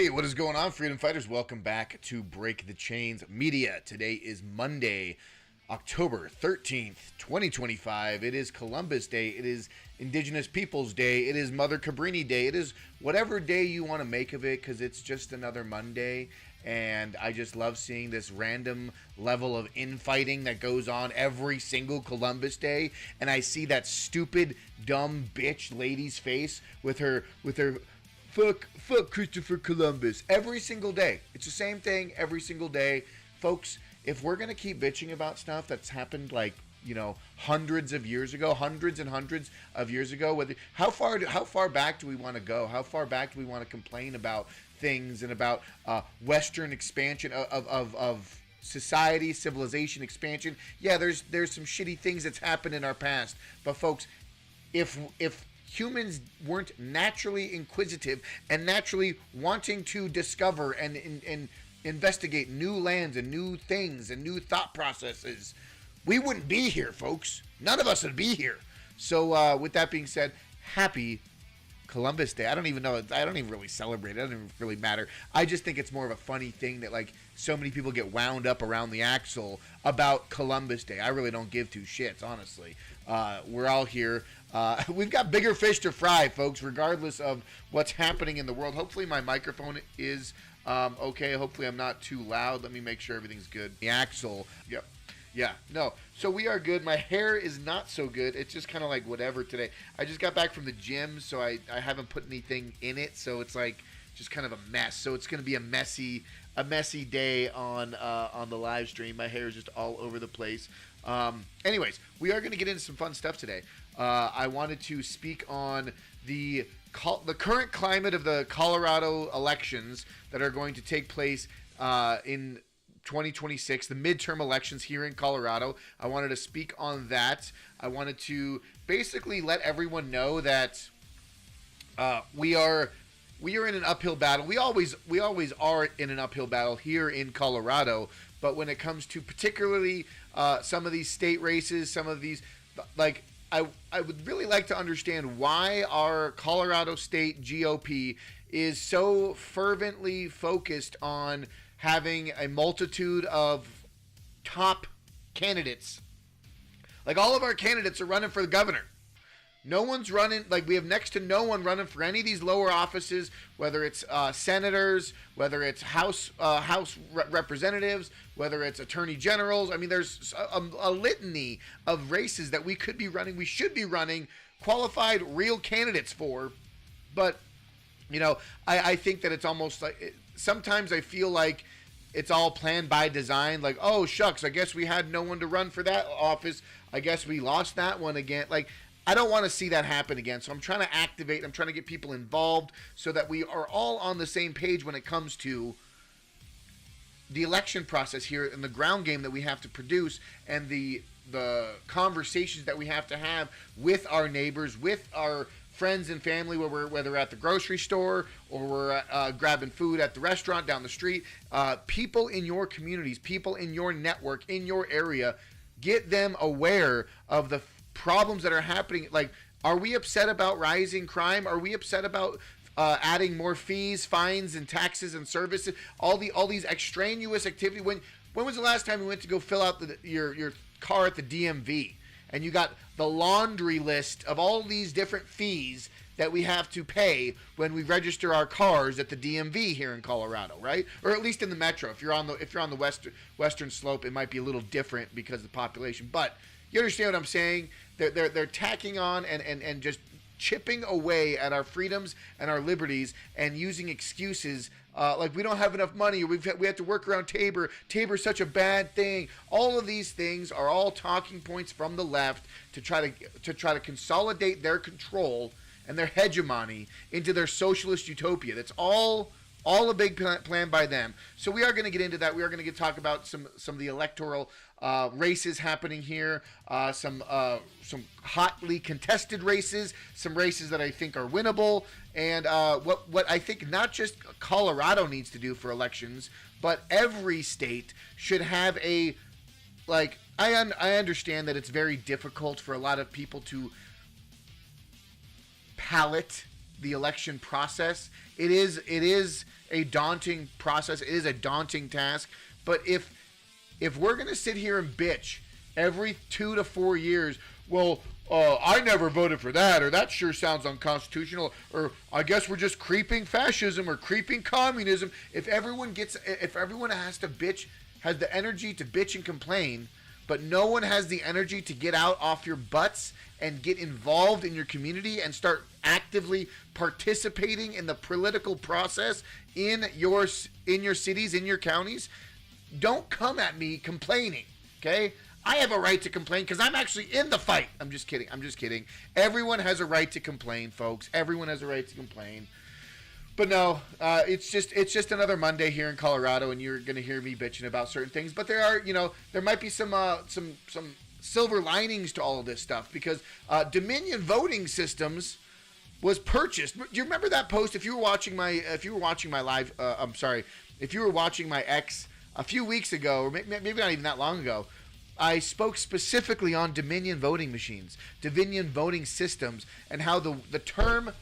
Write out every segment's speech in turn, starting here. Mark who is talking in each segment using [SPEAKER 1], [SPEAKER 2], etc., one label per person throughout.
[SPEAKER 1] Hey, what is going on, freedom fighters? Welcome back to Break the Chains Media. Today is Monday, October 13th, 2025. It is Columbus Day. It is Indigenous Peoples Day. It is Mother Cabrini Day. It is whatever day you want to make of it, because it's just another Monday. And I just love seeing this random level of infighting that goes on every single Columbus Day. And I see that stupid, dumb bitch lady's face with her fuck Christopher Columbus every single day. It's the same thing every single day. Folks, if we're going to keep bitching about stuff that's happened hundreds and hundreds of years ago, how far back do we want to go? How far back do we want to complain about things and about Western expansion of society, civilization expansion? Yeah, there's some shitty things that's happened in our past. But folks, if humans weren't naturally inquisitive and naturally wanting to discover and investigate new lands and new things and new thought processes, we wouldn't be here, folks. None of us would be here. So with that being said, happy Columbus Day. I don't even really celebrate it. It doesn't even really matter. I just think it's more of a funny thing that so many people get wound up around the axle about Columbus Day. I really don't give two shits, honestly. We're all here. We've got bigger fish to fry, folks, regardless of what's happening in the world. Hopefully my microphone is okay. Hopefully I'm not too loud. Let me make sure everything's good. The axle. Yep. Yeah, no. So we are good. My hair is not so good. It's just kind of like whatever today. I just got back from the gym, so I haven't put anything in it. So it's just kind of a mess. So it's going to be a messy day on the live stream. My hair is just all over the place. Anyways, we are going to get into some fun stuff today. I wanted to speak on the current climate of the Colorado elections that are going to take place in 2026, the midterm elections here in Colorado. I wanted to speak on that. I wanted to basically let everyone know that we are in an uphill battle. We always are in an uphill battle here in Colorado. But when it comes to particularly some of these state races, some of these, I would really like to understand why our Colorado State GOP is so fervently focused on having a multitude of top candidates. All of our candidates are running for the governor. No one's running, we have next to no one running for any of these lower offices, whether it's senators, whether it's House representatives, whether it's attorney generals. I mean, there's a litany of races that we could be running, we should be running qualified real candidates for. But, I think that it's almost sometimes I feel like it's all planned by design. Oh, shucks, I guess we had no one to run for that office. I guess we lost that one again. I don't want to see that happen again. So I'm trying to activate, I'm trying to get people involved so that we are all on the same page when it comes to the election process here and the ground game that we have to produce and the conversations that we have to have with our neighbors, with our friends and family, whether we're at the grocery store or we're grabbing food at the restaurant down the street. People in your communities, people in your network, in your area, get them aware of the problems that are happening. Are we upset about rising crime? Are we upset about adding more fees, fines, and taxes and services? All these extraneous activity. When was the last time you went to go fill out your car at the DMV? And you got the laundry list of all these different fees that we have to pay when we register our cars at the DMV here in Colorado, right? Or at least in the metro. If you're on the western slope, it might be a little different because of the population. But you understand what I'm saying? They're tacking on and just chipping away at our freedoms and our liberties and using excuses we don't have enough money, or we have to work around Tabor. Tabor's such a bad thing. All of these things are all talking points from the left to try to consolidate their control and their hegemony into their socialist utopia. That's all a big plan by them. So we are going to get into that. We are going to talk about some of the electoral races happening here, some hotly contested races, some races that I think are winnable, and what I think not just Colorado needs to do for elections, but every state should have a I understand that it's very difficult for a lot of people to palate the election process. It is a daunting process. It is a daunting task. But if we're gonna sit here and bitch every 2 to 4 years, well, I never voted for that, or that sure sounds unconstitutional, or I guess we're just creeping fascism or creeping communism. If everyone has the energy to bitch and complain, but no one has the energy to get out off your butts and get involved in your community and start actively participating in the political process in your cities, in your counties, don't come at me complaining, okay? I have a right to complain because I'm actually in the fight. I'm just kidding. Everyone has a right to complain, folks. Everyone has a right to complain. But no, it's just another Monday here in Colorado, and you're going to hear me bitching about certain things. But there might be some silver linings to all of this stuff, because Dominion Voting Systems was purchased. Do you remember that post? If you were watching my X a few weeks ago, or maybe not even that long ago, I spoke specifically on Dominion voting machines, Dominion voting systems, and how the term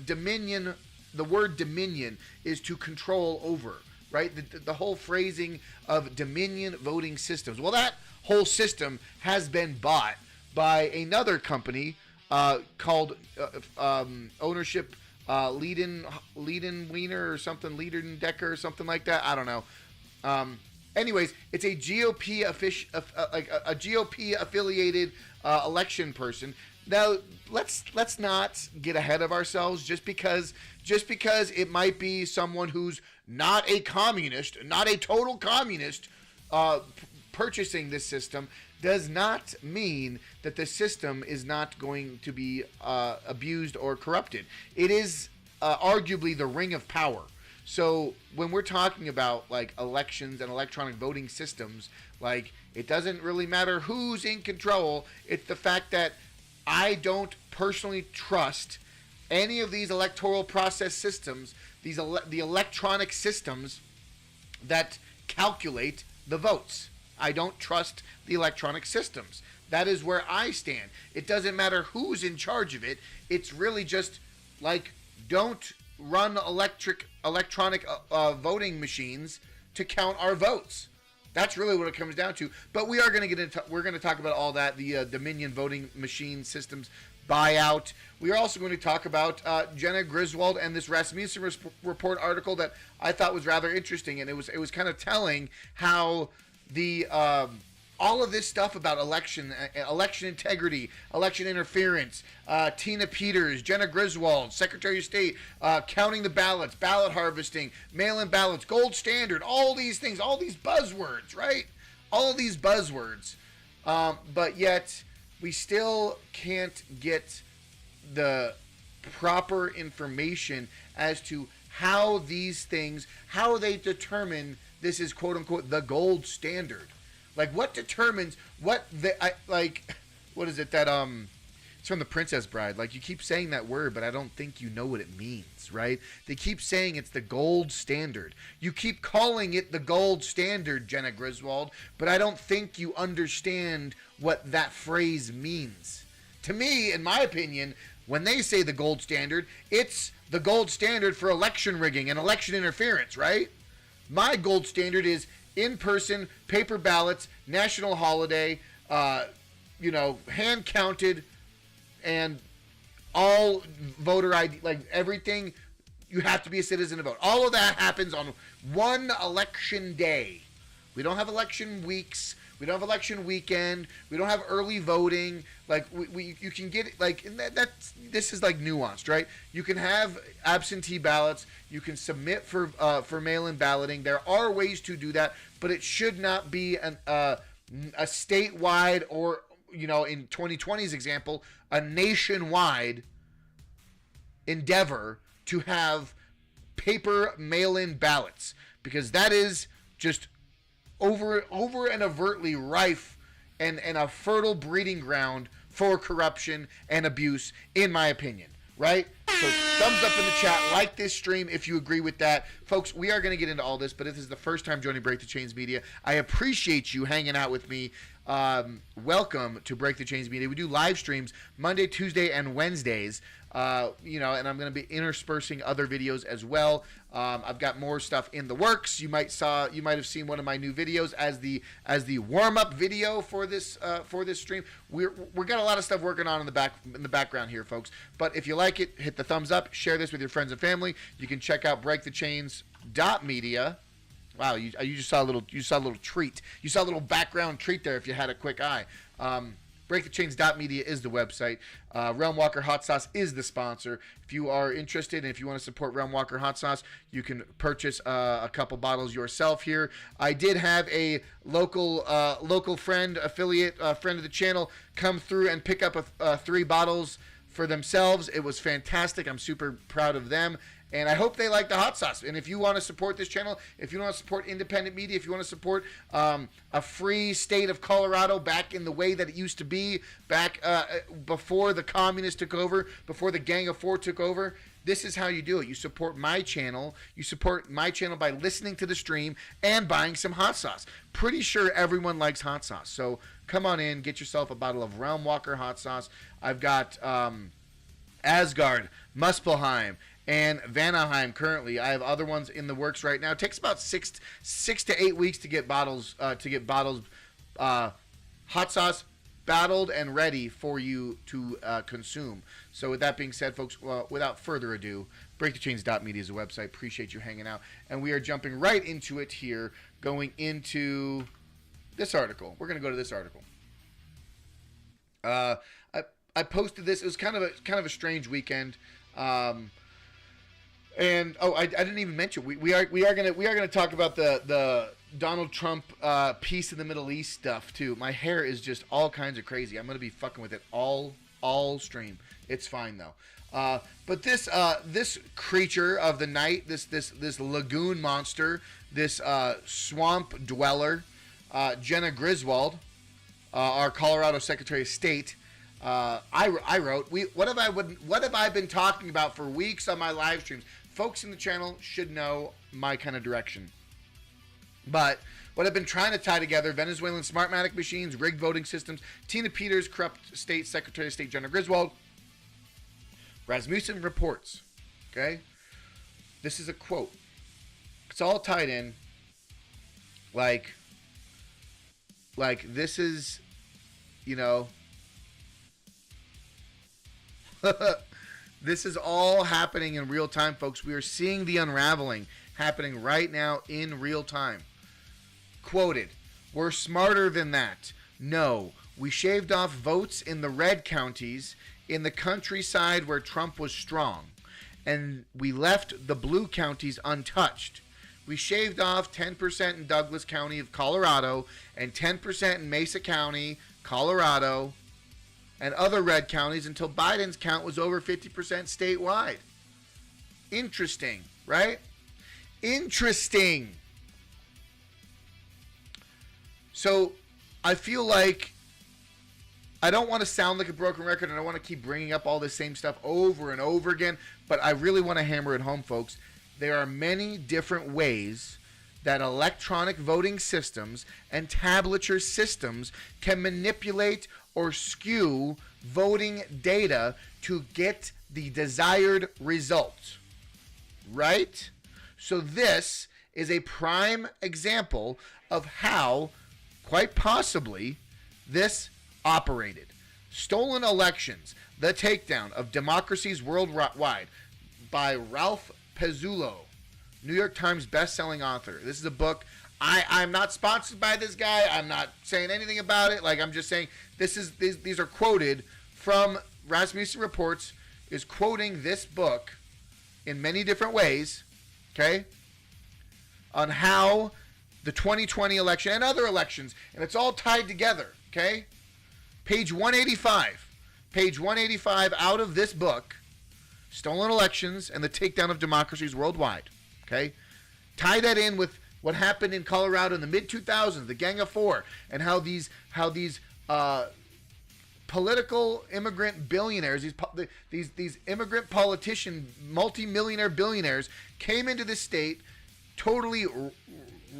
[SPEAKER 1] Dominion, the word Dominion is to control over, right? The whole phrasing of Dominion voting systems. Well, that whole system has been bought by another company called Ownership Leiden Wiener or something, Leiden Decker or something like that. I don't know. Anyways, it's a GOP a GOP affiliated election person. Now, let's not get ahead of ourselves. Just because it might be someone who's not a communist, not a total communist, purchasing this system, does not mean that the system is not going to be abused or corrupted. It is arguably the ring of power. So when we're talking about like elections and electronic voting systems, like, it doesn't really matter who's in control. It's the fact that I don't personally trust any of these electoral process systems, the electronic systems that calculate the votes. I don't trust the electronic systems. That is where I stand. It doesn't matter who's in charge of it. It's really just like, don't run electronic voting machines to count our votes. That's really what it comes down to. But we are going to we're going to talk about all that, the Dominion voting machine systems buyout. We are also going to talk about Jenna Griswold and this Rasmussen report article that I thought was rather interesting, and it was kind of telling how the all of this stuff about election integrity, election interference, Tina Peters, Jenna Griswold, Secretary of State, counting the ballots, ballot harvesting, mail-in ballots, gold standard, all these things, all these buzzwords, right? All these buzzwords. But yet we still can't get the proper information as to how these things, how they determine this is quote unquote the gold standard. Like, what determines what what is it that it's from The Princess Bride. Like, you keep saying that word, but I don't think you know what it means, right? They keep saying it's the gold standard. You keep calling it the gold standard, Jenna Griswold, but I don't think you understand what that phrase means. To me, in my opinion, when they say the gold standard, it's the gold standard for election rigging and election interference, right? My gold standard is in-person, paper ballots, national holiday, hand counted, and all voter ID, like everything, you have to be a citizen to vote. All of that happens on one election day. We don't have election weeks. We don't have election weekend. We don't have early voting. Like, you can get, like, this is like nuanced, right? You can have absentee ballots. You can submit for mail-in balloting. There are ways to do that, but it should not be a statewide or, in 2020's example, a nationwide endeavor to have paper mail-in ballots, because that is just over and overtly rife and a fertile breeding ground for corruption and abuse, in my opinion, right? So thumbs up in the chat, like this stream if you agree with that. Folks, we are going to get into all this, but if this is the first time joining Break the Chains Media, I appreciate you hanging out with me. Welcome to Break the Chains Media. We do live streams Monday, Tuesday, and Wednesdays. And I'm going to be interspersing other videos as well. I've got more stuff in the works. You might have seen one of my new videos as the warm up video for this stream. We're got a lot of stuff working on in the background here, folks. But if you like it, hit the thumbs up, share this with your friends and family. You can check out breakthechains.media. Wow, you just saw a little treat. You saw a little background treat there if you had a quick eye. BreakTheChains.media is the website. Realm Walker Hot Sauce is the sponsor. If you are interested and if you want to support Realm Walker Hot Sauce, you can purchase a couple bottles yourself here. I did have a local friend, affiliate, friend of the channel come through and pick up 3 bottles for themselves. It was fantastic. I'm super proud of them. And I hope they like the hot sauce. And if you want to support this channel, if you want to support independent media, if you want to support a free state of Colorado back in the way that it used to be, back before the communists took over, before the Gang of Four took over, this is how you do it. You support my channel. You support my channel by listening to the stream and buying some hot sauce. Pretty sure everyone likes hot sauce. So come on in, get yourself a bottle of Realm Walker hot sauce. I've got Asgard, Muspelheim, and Vanaheim currently. I have other ones in the works right now. It takes about six to 8 weeks to get bottles hot sauce bottled and ready for you to consume. So with that being said, folks, without further ado, BreakTheChains.media is the website. Appreciate you hanging out. And we are jumping right into it here, going into this article. We're going to go to this article. I posted this. It was kind of a strange weekend. And I didn't even mention we are gonna talk about the Donald Trump peace in the Middle East stuff too. My hair is just all kinds of crazy. I'm gonna be fucking with it all stream. It's fine though. But this creature of the night, this lagoon monster, this swamp dweller, Jenna Griswold, our Colorado Secretary of State. I wrote, what have I been talking about for weeks on my live streams? Folks in the channel should know my kind of direction. But what I've been trying to tie together, Venezuelan Smartmatic machines, rigged voting systems, Tina Peters, corrupt state Secretary of State Jenna Griswold, Rasmussen reports. Okay? This is a quote. It's all tied in. Like this is, this is all happening in real time, folks. We are seeing the unraveling happening right now in real time. Quoted, "We're smarter than that. No, we shaved off votes in the red counties in the countryside where Trump was strong, and we left the blue counties untouched. We shaved off 10% in Douglas County of Colorado and 10% in Mesa County, Colorado, and other red counties until Biden's count was over 50% statewide." Interesting, right? Interesting. So I feel like I don't want to sound like a broken record, and I don't want to keep bringing up all the same stuff over and over again, but I really want to hammer it home, folks. There are many different ways that electronic voting systems and tablature systems can manipulate or skew voting data to get the desired result, right? So this is a prime example of how, quite possibly, this operated. Stolen Elections, The Takedown of Democracies Worldwide by Ralph Pezzulo, New York Times best-selling author. This is a book. I'm not sponsored by this guy. I'm not saying anything about it. Like, I'm just saying these are quoted from Rasmussen Reports, is quoting this book in many different ways, okay, on how the 2020 election and other elections, and it's all tied together, okay? Page 185 out of this book, Stolen Elections and the Takedown of Democracies Worldwide, okay? Tie that in with what happened in Colorado in the mid-2000s, the Gang of Four, and how these political immigrant billionaires, these immigrant politician, multi-millionaire billionaires came into this state, totally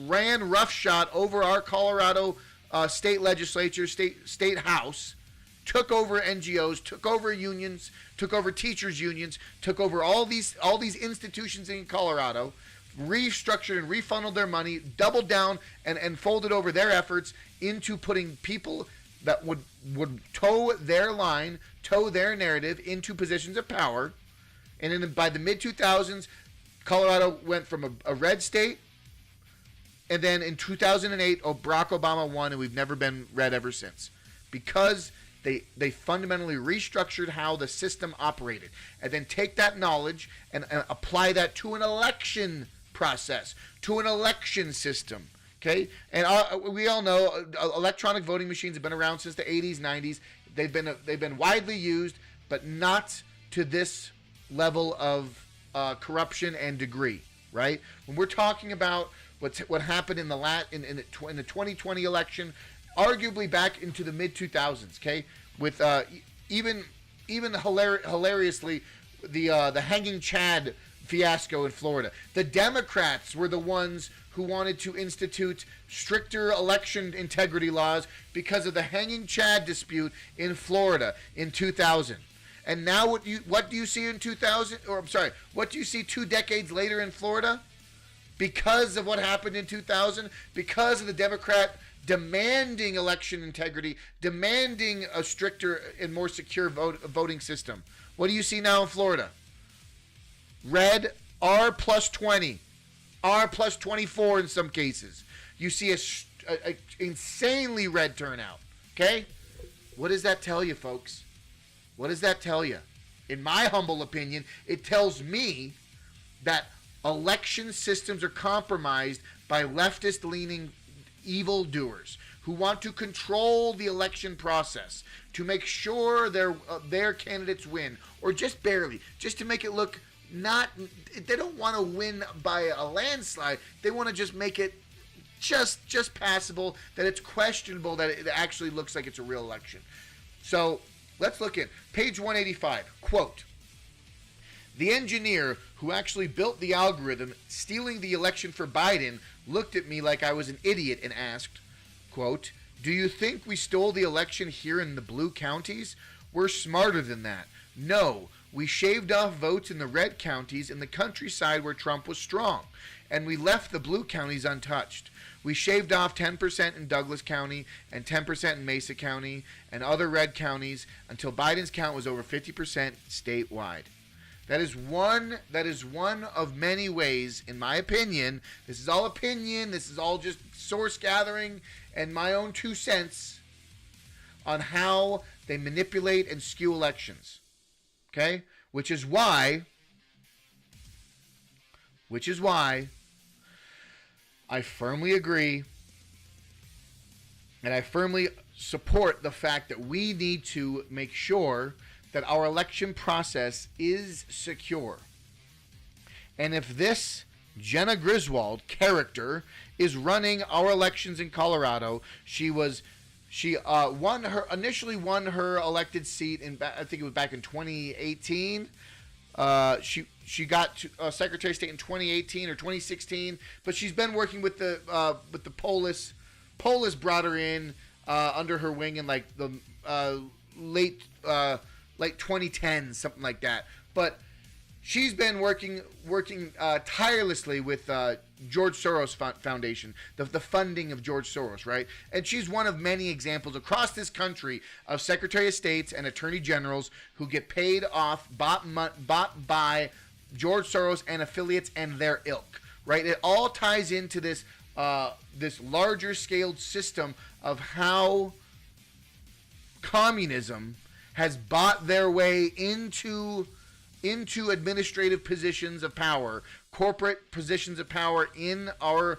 [SPEAKER 1] ran roughshod over our Colorado state legislature, state house, took over NGOs, took over unions, took over teachers unions, took over all these institutions in Colorado, restructured and refunneled their money, doubled down and folded over their efforts into putting people that would toe their line, toe their narrative into positions of power. And by the mid-2000s, Colorado went from a red state, and then in 2008, Barack Obama won, and we've never been red ever since. Because they fundamentally restructured how the system operated. And then take that knowledge and apply that to an election process, to an election system. Okay? And we all know electronic voting machines have been around since the 80s, 90s. They've been widely used, but not to this level of corruption and degree, right? When we're talking about what happened in the 2020 election, arguably back into the mid 2000s, okay, with even hilariously the hanging Chad fiasco in Florida. The Democrats were the ones who wanted to institute stricter election integrity laws because of the hanging Chad dispute in Florida in 2000. And now what do you see in 2000? Or I'm sorry, what do you see 2 decades later in Florida? Because of what happened in 2000, because of the Democrat demanding election integrity, demanding a stricter and more secure voting system. What do you see now in Florida? Red, R plus 20, R plus 24 in some cases. You see a insanely red turnout. Okay? What does that tell you, folks? What does that tell you? In my humble opinion, it tells me that election systems are compromised by leftist-leaning evildoers who want to control the election process to make sure their candidates win, or just barely, just to make it look not. They don't want to win by a landslide. They want to just make it just passable. That it's questionable that it actually looks like it's a real election. So let's look at page 185. Quote: "The engineer who actually built the algorithm stealing the election for Biden looked at me like I was an idiot and asked, quote, 'Do you think we stole the election here in the blue counties? We're smarter than that. No, we shaved off votes in the red counties in the countryside where Trump was strong, and we left the blue counties untouched. We shaved off 10% in Douglas County and 10% in Mesa County and other red counties until Biden's count was over 50% statewide.'" That is one of many ways, in my opinion. This is all opinion. This is all just source gathering and my own 2 cents on how they manipulate and skew elections. Okay? Which is why I firmly agree and I firmly support the fact that we need to make sure that our election process is secure. And if this Jenna Griswold character is running our elections in Colorado, she initially won her elected seat in, I think it was back in 2018. She got to, Secretary of State in 2018 or 2016, but she's been working with the Polis. Polis brought her in under her wing in like the late 2010, something like that. But she's been working tirelessly with George Soros Foundation, the funding of George Soros, right? And she's one of many examples across this country of Secretary of States and Attorney Generals who get paid off, bought by George Soros and affiliates and their ilk, right? It all ties into this larger scaled system of how communism has bought their way into administrative positions of power, corporate positions of power in our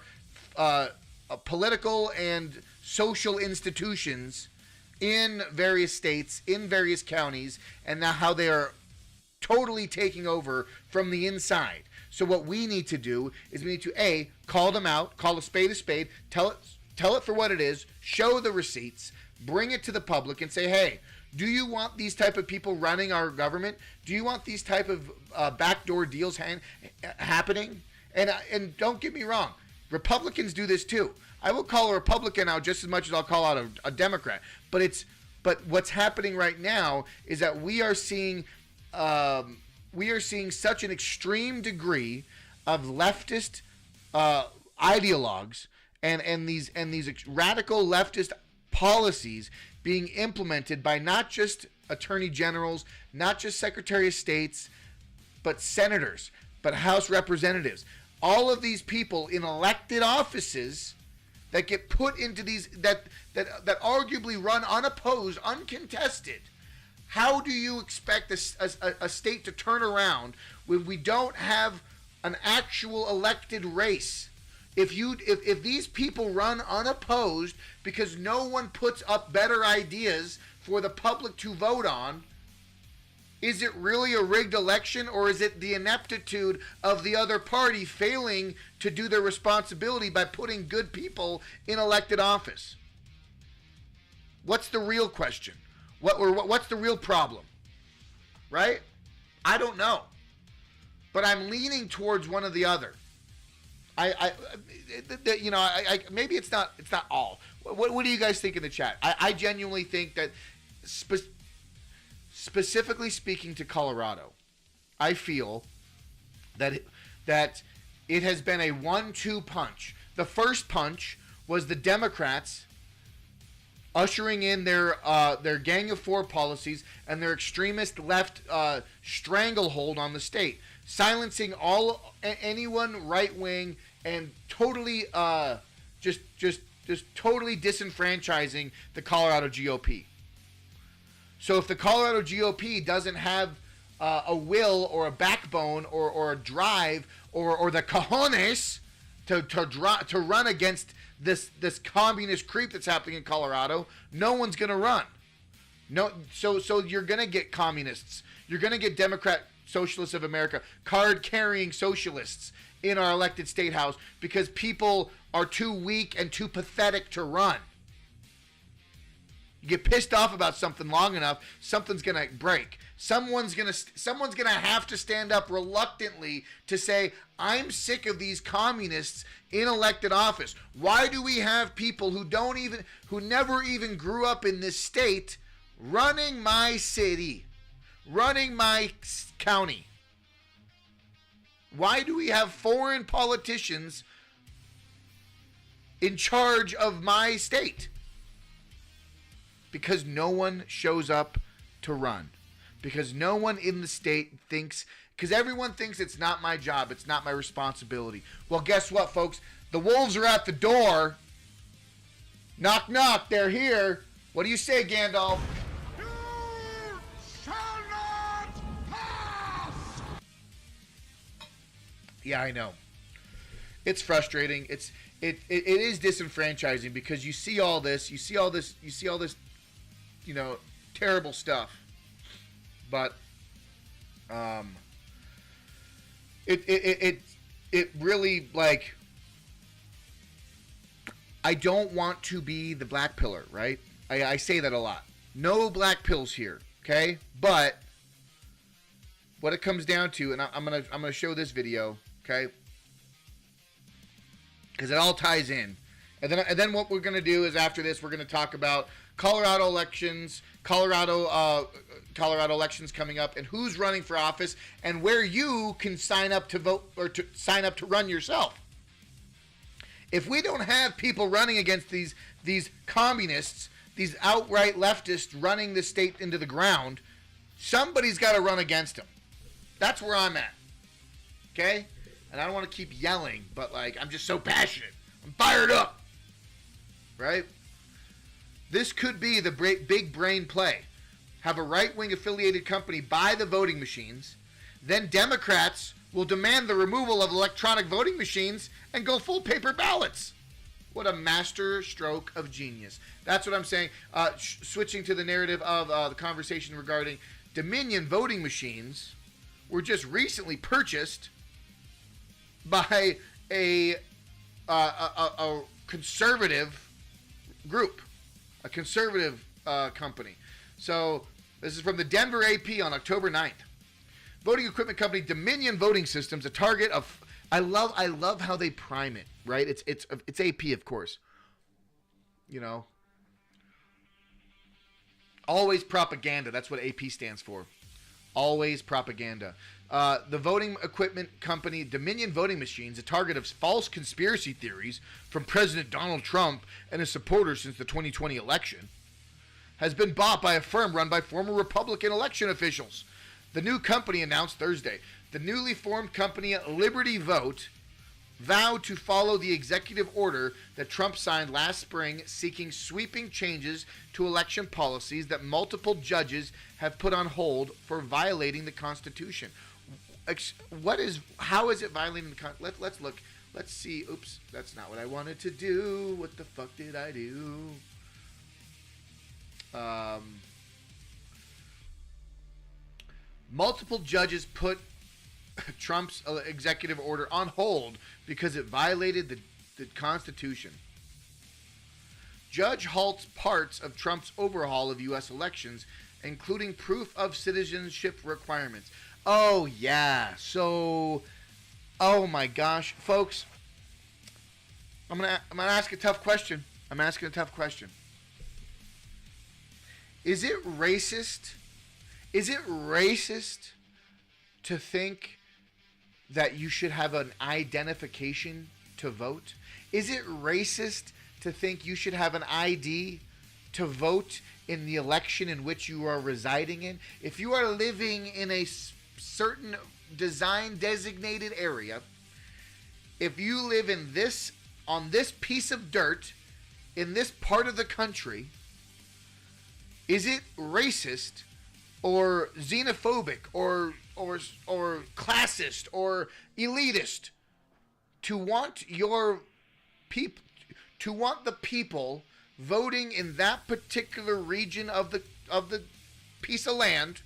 [SPEAKER 1] political and social institutions in various states, in various counties, and now how they are totally taking over from the inside. So what we need to do is we need to call them out, call a spade, tell it for what it is, show the receipts, bring it to the public and say, hey, do you want these type of people running our government? Do you want these type of backdoor deals happening? And don't get me wrong, Republicans do this too. I will call a Republican out just as much as I'll call out a Democrat. But it's But what's happening right now is that we are seeing such an extreme degree of leftist ideologues and these radical leftist policies being implemented by not just attorney generals, not just secretary of states, but senators, but House representatives. All of these people in elected offices that get put into these that arguably run unopposed, uncontested. How do you expect a state to turn around when we don't have an actual elected race? If these people run unopposed because no one puts up better ideas for the public to vote on, is it really a rigged election, or is it the ineptitude of the other party failing to do their responsibility by putting good people in elected office? What's the real question? What's the real problem? Right? I don't know. But I'm leaning towards one or the other. Maybe it's not all. What do you guys think in the chat? I genuinely think that specifically speaking to Colorado, I feel that it has been a 1-2 punch. The first punch was the Democrats ushering in their Gang of Four policies and their extremist left stranglehold on the state, silencing anyone right wing and totally just totally disenfranchising the Colorado GOP. So if the Colorado GOP doesn't have a will or a backbone or a drive or the cojones to run against this communist creep that's happening in Colorado, no one's going to run. No, so you're going to get communists. You're going to get Democrat Socialists of America, card-carrying socialists in our elected state house because people are too weak and too pathetic to run. You get pissed off about something long enough, something's going to break. Someone's going to have to stand up reluctantly to say, I'm sick of these communists in elected office. Why do we have people who never even grew up in this state running my city, running my county? Why do we have foreign politicians in charge of my state? Because no one shows up to run. Because no one in the state thinks, because everyone thinks it's not my job, it's not my responsibility. Well, guess what, folks? The wolves are at the door. Knock, knock, they're here. What do you say, Gandalf?
[SPEAKER 2] You shall not pass!
[SPEAKER 1] Yeah, I know. It's frustrating. It is disenfranchising because you see all this, terrible stuff. But it really, like, I don't want to be the black pillar, right? I say that a lot. No black pills here, okay? But what it comes down to, and I'm gonna show this video, okay? Because it all ties in. And then what we're gonna do is after this, we're gonna talk about Colorado elections, Colorado elections coming up, and who's running for office, and where you can sign up to vote or to sign up to run yourself. If we don't have people running against these communists, these outright leftists running the state into the ground, somebody's got to run against them. That's where I'm at. Okay? And I don't want to keep yelling, but I'm just so passionate. I'm fired up. Right? This could be the big brain play. Have a right-wing affiliated company buy the voting machines, then Democrats will demand the removal of electronic voting machines and go full paper ballots. What a master stroke of genius. That's what I'm saying. Switching to the narrative of the conversation regarding Dominion voting machines were just recently purchased by a conservative group, a conservative company. So this is from the Denver AP on October 9th. Voting equipment company Dominion Voting Systems, a target of, I love how they prime it, right? It's AP, of course. Always propaganda. That's what AP stands for. Always propaganda. The voting equipment company Dominion Voting Machines, a target of false conspiracy theories from President Donald Trump and his supporters since the 2020 election, has been bought by a firm run by former Republican election officials. The new company announced Thursday. The newly formed company Liberty Vote vowed to follow the executive order that Trump signed last spring seeking sweeping changes to election policies that multiple judges have put on hold for violating the Constitution. How is it violating the Constitution? Let's look. Let's see. Oops, that's not what I wanted to do. What the fuck did I do? Multiple judges put Trump's executive order on hold because it violated the Constitution. Judge halts parts of Trump's overhaul of U.S. elections, including proof of citizenship requirements. Oh, yeah. So, oh my gosh. Folks, I'm gonna ask a tough question. I'm asking a tough question. Is it racist? Is it racist to think that you should have an identification to vote? Is it racist to think you should have an ID to vote in the election in which you are residing in? If you are living in a certain designated area, if you live in this, on this piece of dirt, in this part of the country, is it racist or xenophobic or classist or elitist to want your people, to want the people voting in that particular region of the piece of land?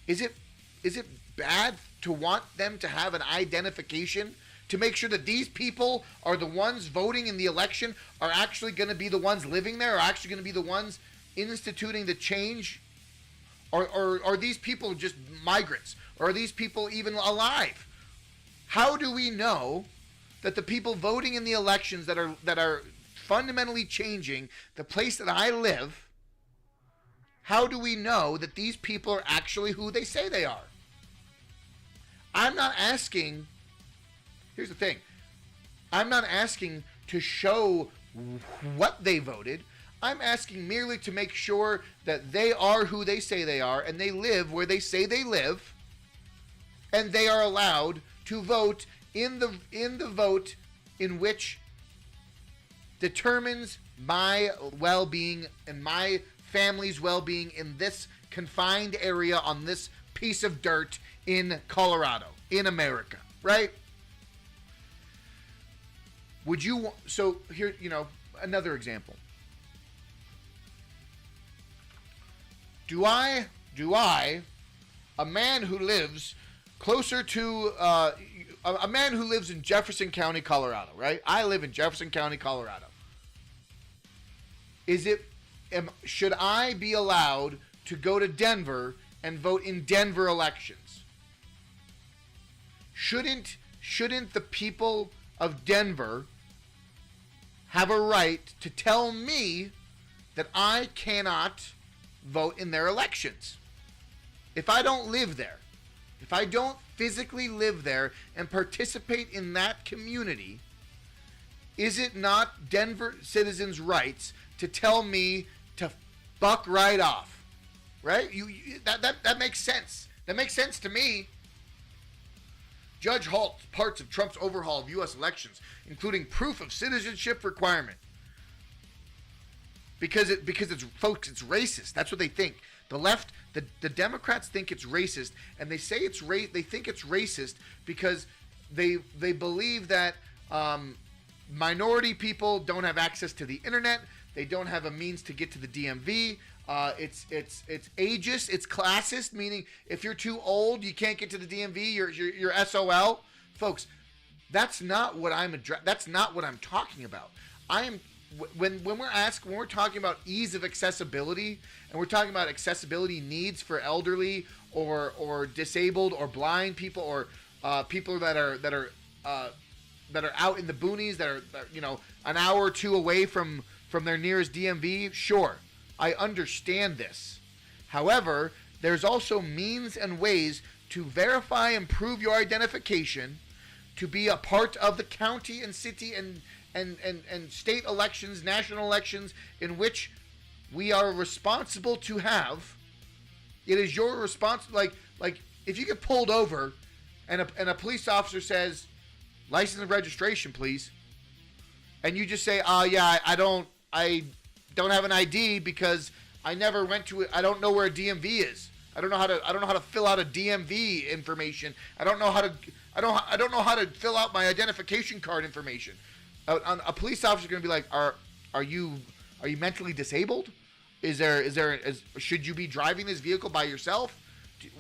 [SPEAKER 1] Is it bad to want them to have an identification to make sure that these people are the ones voting in the election, are actually going to be the ones living there, are actually going to be the ones instituting the change? Or are these people just migrants? Or are these people even alive? How do we know that the people voting in the elections that are fundamentally changing the place that I live, how do we know that these people are actually who they say they are? I'm not asking, here's the thing, I'm not asking to show what they voted. I'm asking merely to make sure that they are who they say they are and they live where they say they live, and they are allowed to vote in the vote in which determines my well-being and my family's well-being in this confined area on this piece of dirt in Colorado, in America, right? Would you, so here, another example. Do I, a man who lives closer to, a man who lives in Jefferson County, Colorado, right? I live in Jefferson County, Colorado. Should I be allowed to go to Denver and vote in Denver elections? Shouldn't the people of Denver have a right to tell me that I cannot vote in their elections? If I don't live there, if I don't physically live there and participate in that community, is it not Denver citizens' rights to tell me to buck right off? Right? That makes sense. That makes sense to me. Judge halts parts of Trump's overhaul of U.S. elections, including proof of citizenship requirement. Because it's folks, it's racist. That's what they think. The left, the Democrats think it's racist, and they say they think it's racist because they believe that minority people don't have access to the internet. They don't have a means to get to the DMV. It's ageist. It's classist, meaning if you're too old, you can't get to the DMV. You're SOL, folks. That's not what that's not what I'm talking about. When we're talking about ease of accessibility, and we're talking about accessibility needs for elderly or disabled or blind people or people that are out in the boonies that are an hour or two away from their nearest DMV, sure. I understand this. However, there's also means and ways to verify and prove your identification, to be a part of the county and city and state elections, national elections, in which we are responsible to have. It is your responsibility. Like if you get pulled over and a police officer says, license and registration, please. And you just say, yeah, I don't have an ID because I never went to it. I don't know where a DMV is. I don't know how to fill out a DMV information. I don't know how to fill out my identification card information. A police officer is going to be like, are you mentally disabled? Should you be driving this vehicle by yourself?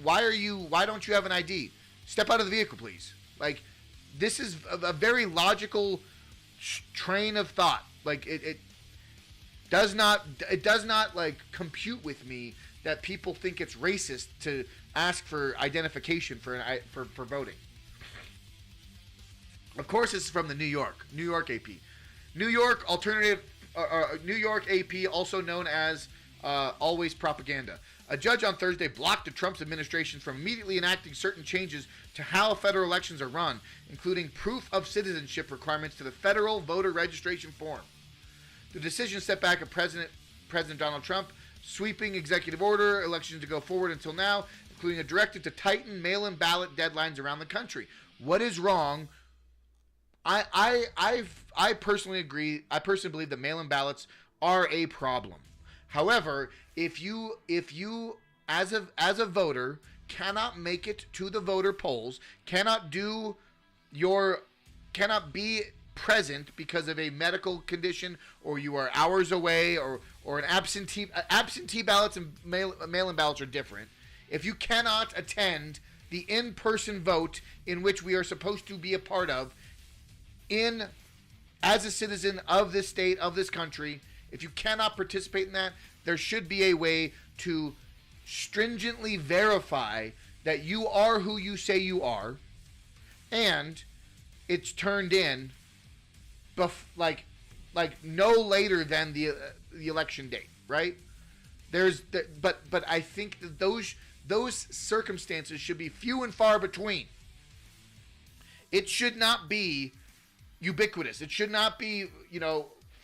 [SPEAKER 1] Why don't you have an ID? Step out of the vehicle, please. Like, this is a very logical train of thought. Like, it does not like compute with me that people think it's racist to ask for identification for voting. Of course, this is from the New York AP. New York AP, also known as Always Propaganda. A judge on Thursday blocked the Trump administration from immediately enacting certain changes to how federal elections are run, including proof of citizenship requirements to the federal voter registration form. The decision set back President Donald Trump sweeping executive order elections to go forward until now, including a directive to tighten mail-in ballot deadlines around the country. What is wrong? I personally agree. I personally believe that mail-in ballots are a problem. However, if you as a voter cannot make it to the voter polls, cannot be present because of a medical condition, or you are hours away, or an absentee ballots and mail-in ballots are different. If you cannot attend the in-person vote in which we are supposed to be a part of, as a citizen of this state, of this country, if you cannot participate in that, there should be a way to stringently verify that you are who you say you are, and it's turned in like no later than the election date, right? But I think that those circumstances should be few and far between. It should not be ubiquitous. It should not be,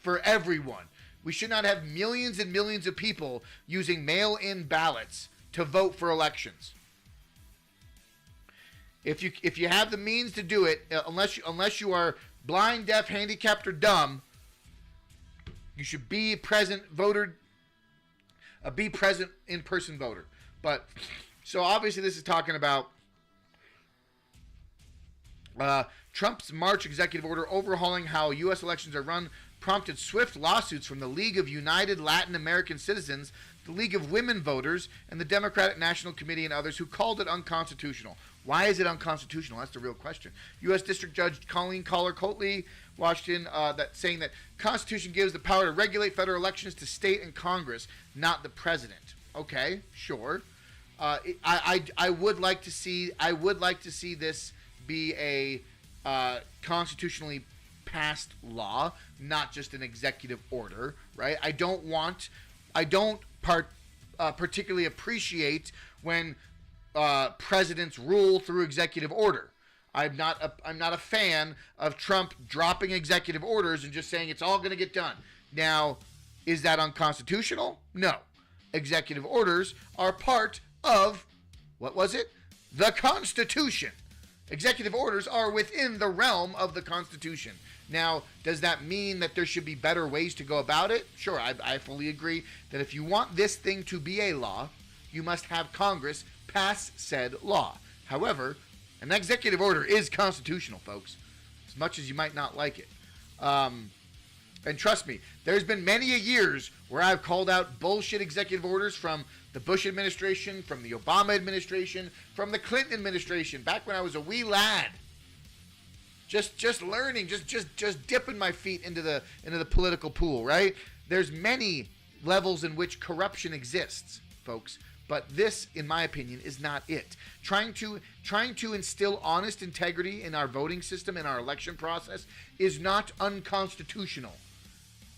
[SPEAKER 1] for everyone. We should not have millions and millions of people using mail-in ballots to vote for elections. If you have the means to do it, unless you are blind, deaf, handicapped, or dumb, you should be a present in-person voter. But so obviously this is talking about Trump's March executive order overhauling how U.S. elections are run prompted swift lawsuits from the League of United Latin American Citizens, the League of Women Voters, and the Democratic National Committee and others who called it unconstitutional. Why is it unconstitutional? That's the real question. U.S. District Judge Colleen Collier-Coatley, Washington, saying that Constitution gives the power to regulate federal elections to state and Congress, not the president. Okay, sure. I would like to see this be a constitutionally passed law, not just an executive order, right? I don't particularly appreciate when presidents rule through executive order. I'm not a fan of Trump dropping executive orders and just saying it's all going to get done. Now, is that unconstitutional? No. Executive orders are part of, what was it? The Constitution. Executive orders are within the realm of the Constitution. Now, does that mean that there should be better ways to go about it? Sure, I fully agree that if you want this thing to be a law, you must have Congress pass said law. However, an executive order is constitutional, folks, as much as you might not like it. And trust me, there's been many a years where I've called out bullshit executive orders from the Bush administration, from the Obama administration, from the Clinton administration, back when I was a wee lad. Just learning, just dipping my feet into the political pool, right? There's many levels in which corruption exists, folks. But this, in my opinion, is not it. Trying to instill honest integrity in our voting system, in our election process, is not unconstitutional.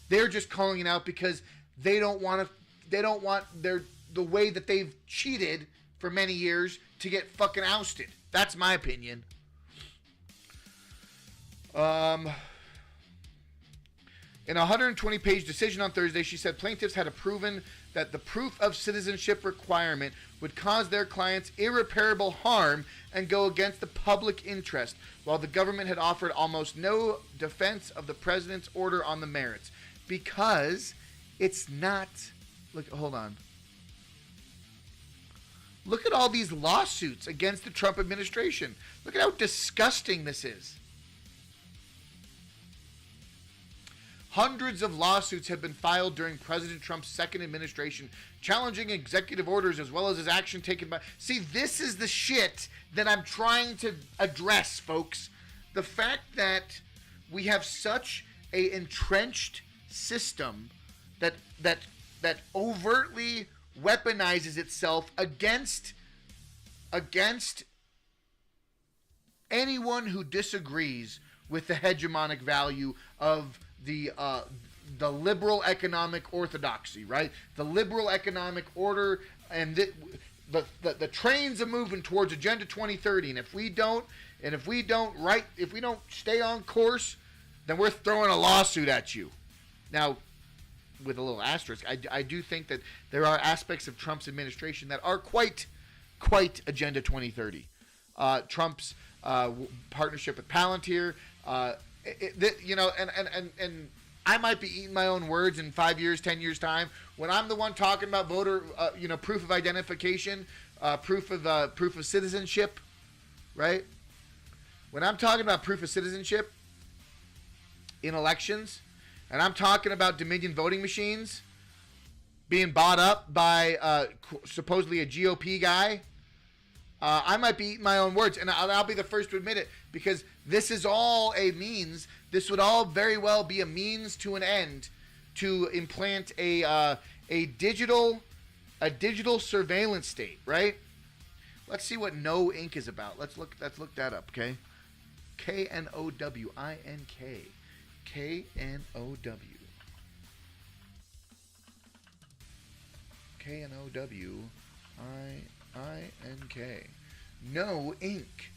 [SPEAKER 1] They're just calling it out because they don't want to the way that they've cheated for many years to get fucking ousted. That's my opinion. In a 120-page decision on Thursday, she said plaintiffs had proven that the proof of citizenship requirement would cause their clients irreparable harm and go against the public interest, while the government had offered almost no defense of the president's order on the merits. Because it's not... Look, hold on. Look at all these lawsuits against the Trump administration. Look at how disgusting this is. Hundreds of lawsuits have been filed during President Trump's second administration, challenging executive orders as well as his action taken by... See, this is the shit that I'm trying to address, folks. The fact that we have such a entrenched system that overtly weaponizes itself against anyone who disagrees with the hegemonic value of the liberal economic orthodoxy, right? The liberal economic order, and the trains are moving towards Agenda 2030. And if we don't stay on course, then we're throwing a lawsuit at you. Now, with a little asterisk, I do think that there are aspects of Trump's administration that are quite Agenda 2030. Trump's partnership with Palantir. And I might be eating my own words in 5 years, 10 years time when I'm the one talking about voter, proof of identification, proof of citizenship, right? When I'm talking about proof of citizenship in elections, and I'm talking about Dominion voting machines being bought up by supposedly a GOP guy, I might be eating my own words, and I'll be the first to admit it, because this is all a means. This would all very well be a means to an end to implant a digital surveillance state, right? Let's see what No Ink is about. Let's look that up, okay? KNOWINK. KNOW. KNOWINK. No Ink.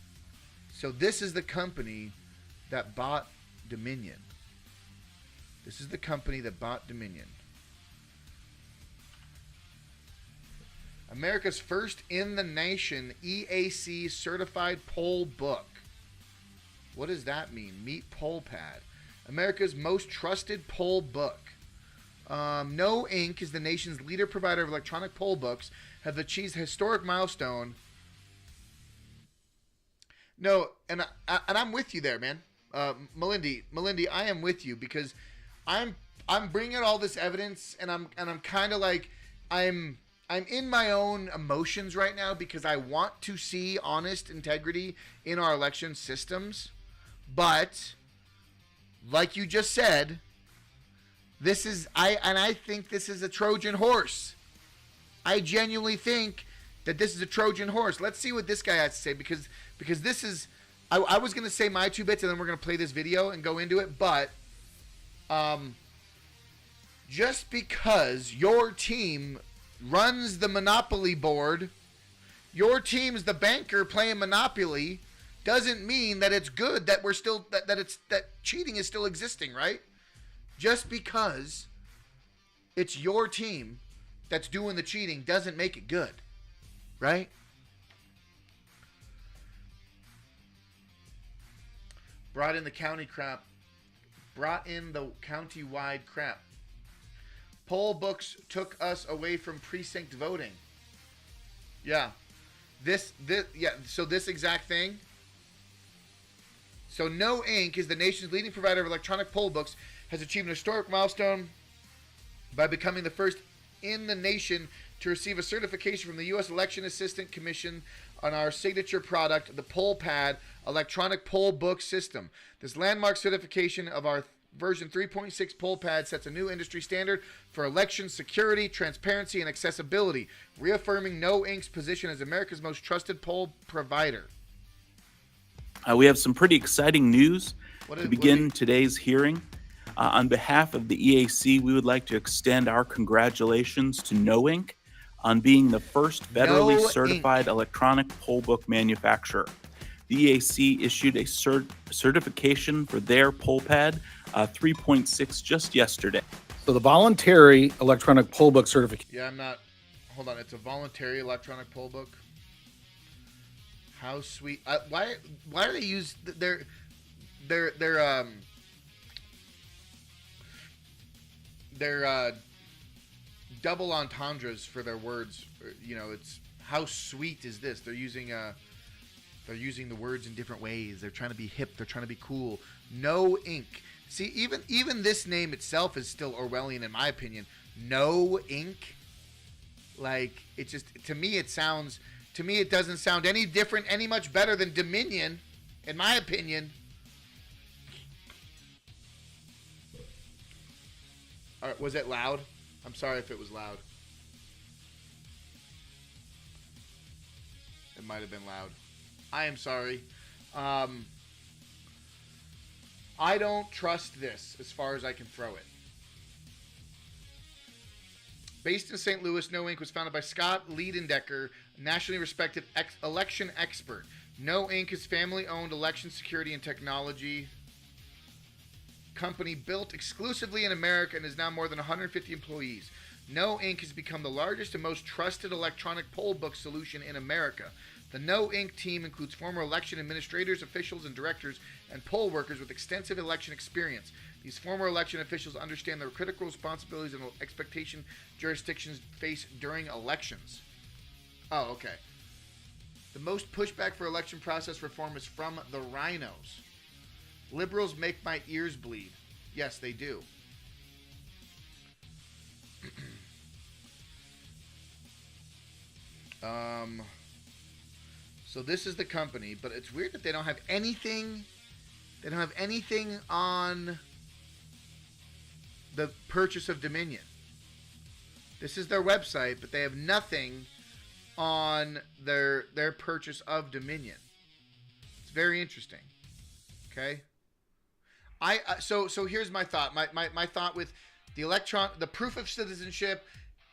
[SPEAKER 1] So this is the company that bought Dominion. This is the company that bought Dominion. America's first in the nation EAC certified poll book. What does that mean? Meet Poll Pad. America's most trusted poll book. No Inc. is the nation's leader provider of electronic poll books, have achieved a historic milestone. No, and I'm with you there, man. Melindy, I am with you, because I'm bringing out all this evidence, and I'm kind of like I'm in my own emotions right now, because I want to see honest integrity in our election systems, but like you just said, I think this is a Trojan horse. I genuinely think that this is a Trojan horse. Let's see what this guy has to say, because this is, I was going to say my 2 bits, and then we're going to play this video and go into it, but just because your team runs the Monopoly board, your team's the banker playing Monopoly, doesn't mean that it's good, that we're still, that cheating is still existing, right? Just because it's your team that's doing the cheating doesn't make it good, right? Brought in the county-wide crap. Poll books took us away from precinct voting. Yeah. So this exact thing. So No Inc. is the nation's leading provider of electronic poll books, has achieved an historic milestone by becoming the first in the nation to receive a certification from the U.S. Election Assistant Commission on our signature product, the Poll Pad electronic poll book system. This landmark certification of our version 3.6 Poll Pad sets a new industry standard for election security, transparency, and accessibility, reaffirming No Inc.'s position as America's most trusted poll provider.
[SPEAKER 3] We have some pretty exciting news to begin today's hearing. On behalf of the EAC, we would like to extend our congratulations to No Ink on being the first federally
[SPEAKER 1] No
[SPEAKER 3] certified
[SPEAKER 1] Ink.
[SPEAKER 3] electronic poll book manufacturer. The EAC issued a certification for their poll pad 3.6 just yesterday.
[SPEAKER 4] So the voluntary electronic poll book certification.
[SPEAKER 1] Yeah, I'm not. Hold on. It's a voluntary electronic poll book. How sweet. Why do they use their double entendres for their words? You know, it's how sweet is this? They're using the words in different ways. They're trying to be hip. They're trying to be cool. No Ink. See, even this name itself is still Orwellian in my opinion. No Ink. Like, it just, to me it doesn't sound any different, any much better than Dominion, in my opinion. All right, was it loud? I'm sorry if it was loud. It might have been loud. I am sorry. I don't trust this as far as I can throw it. Based in St. Louis, No Ink was founded by Scott Liedendecker, a nationally respected election expert. No Ink is family-owned election security and technology company built exclusively in America and is now more than 150 employees. No Ink has become the largest and most trusted electronic poll book solution in America. The No Ink team includes former election administrators, officials, and directors, and poll workers with extensive election experience. These former election officials understand the critical responsibilities and expectation jurisdictions face during elections. Oh, okay. The most pushback for election process reform is from the rhinos. Liberals make my ears bleed. Yes, they do. So this is the company, but it's weird that they don't have anything. They don't have anything on the purchase of Dominion. This is their website, but they have nothing on their purchase of Dominion. It's very interesting. Okay. So here's my thought. My thought with the proof of citizenship,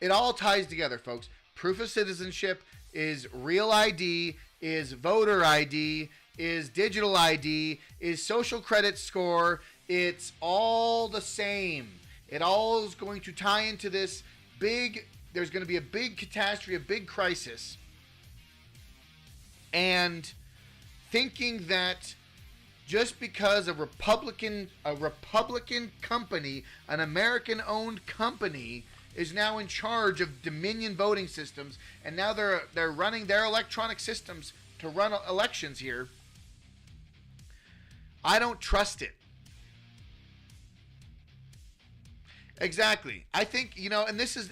[SPEAKER 1] it all ties together, folks. Proof of citizenship is real ID, is voter ID, is digital ID, is social credit score. It's all the same. It all is going to tie into this there's going to be a big catastrophe, a big crisis. And thinking that just because a Republican company, an American-owned company, is now in charge of Dominion voting systems, and now they're running their electronic systems to run elections here. I don't trust it. Exactly. I think, and this is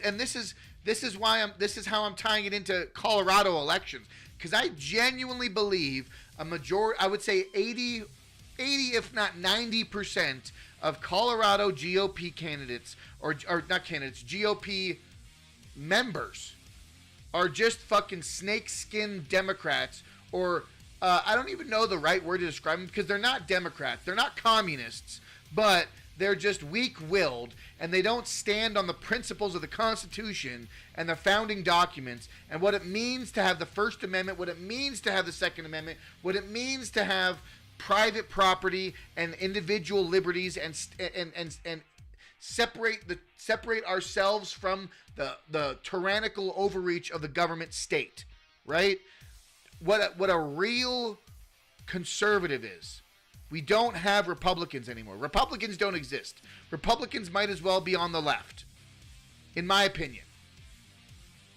[SPEAKER 1] how I'm tying it into Colorado elections, because I genuinely believe a majority, I would say 80 if not 90% of Colorado GOP candidates or not candidates, GOP members are just fucking snakeskin Democrats, or I don't even know the right word to describe them, because they're not Democrats, they're not communists, but they're just weak-willed, and they don't stand on the principles of the Constitution and the founding documents and what it means to have the First Amendment, what it means to have the Second Amendment, what it means to have private property and individual liberties, and separate ourselves from the tyrannical overreach of the government state, right? What a real conservative is. We don't have Republicans anymore. Republicans don't exist. Republicans might as well be on the left, in my opinion.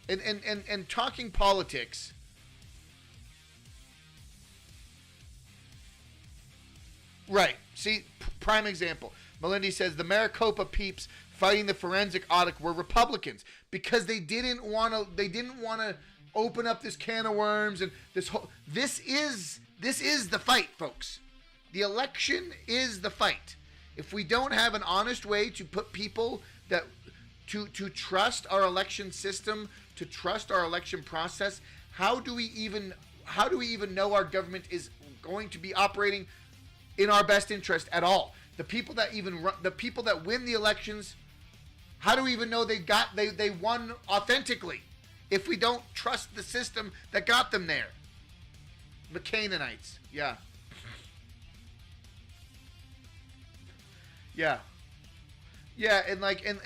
[SPEAKER 1] And talking politics, right. See, prime example. Melindy says the Maricopa peeps fighting the forensic audit were Republicans because they didn't want to open up this can of worms, and this is the fight, folks. The election is the fight. If we don't have an honest way to put people to trust our election system, to trust our election process, how do we even know our government is going to be operating in our best interest at all? The people that even run, the people that win the elections, how do we even know they won authentically if we don't trust the system that got them there? The Canaanites, yeah. Yeah. Yeah, and like and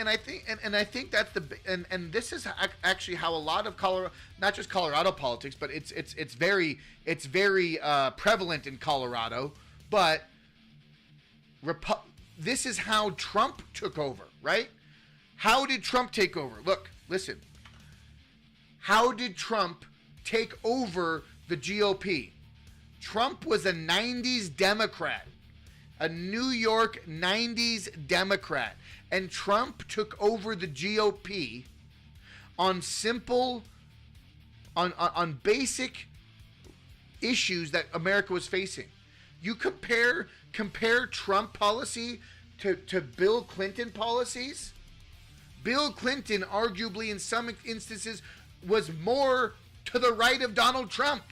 [SPEAKER 1] I think that's the and this is actually how a lot of Colorado, not just Colorado politics, but it's very prevalent in Colorado, but this is how Trump took over, right? How did Trump take over? Look, listen. How did Trump take over the GOP? Trump was a 90s Democrat. A New York 90s Democrat. And Trump took over the GOP on on basic issues that America was facing. You compare Trump policy to Bill Clinton policies. Bill Clinton arguably in some instances was more to the right of Donald Trump.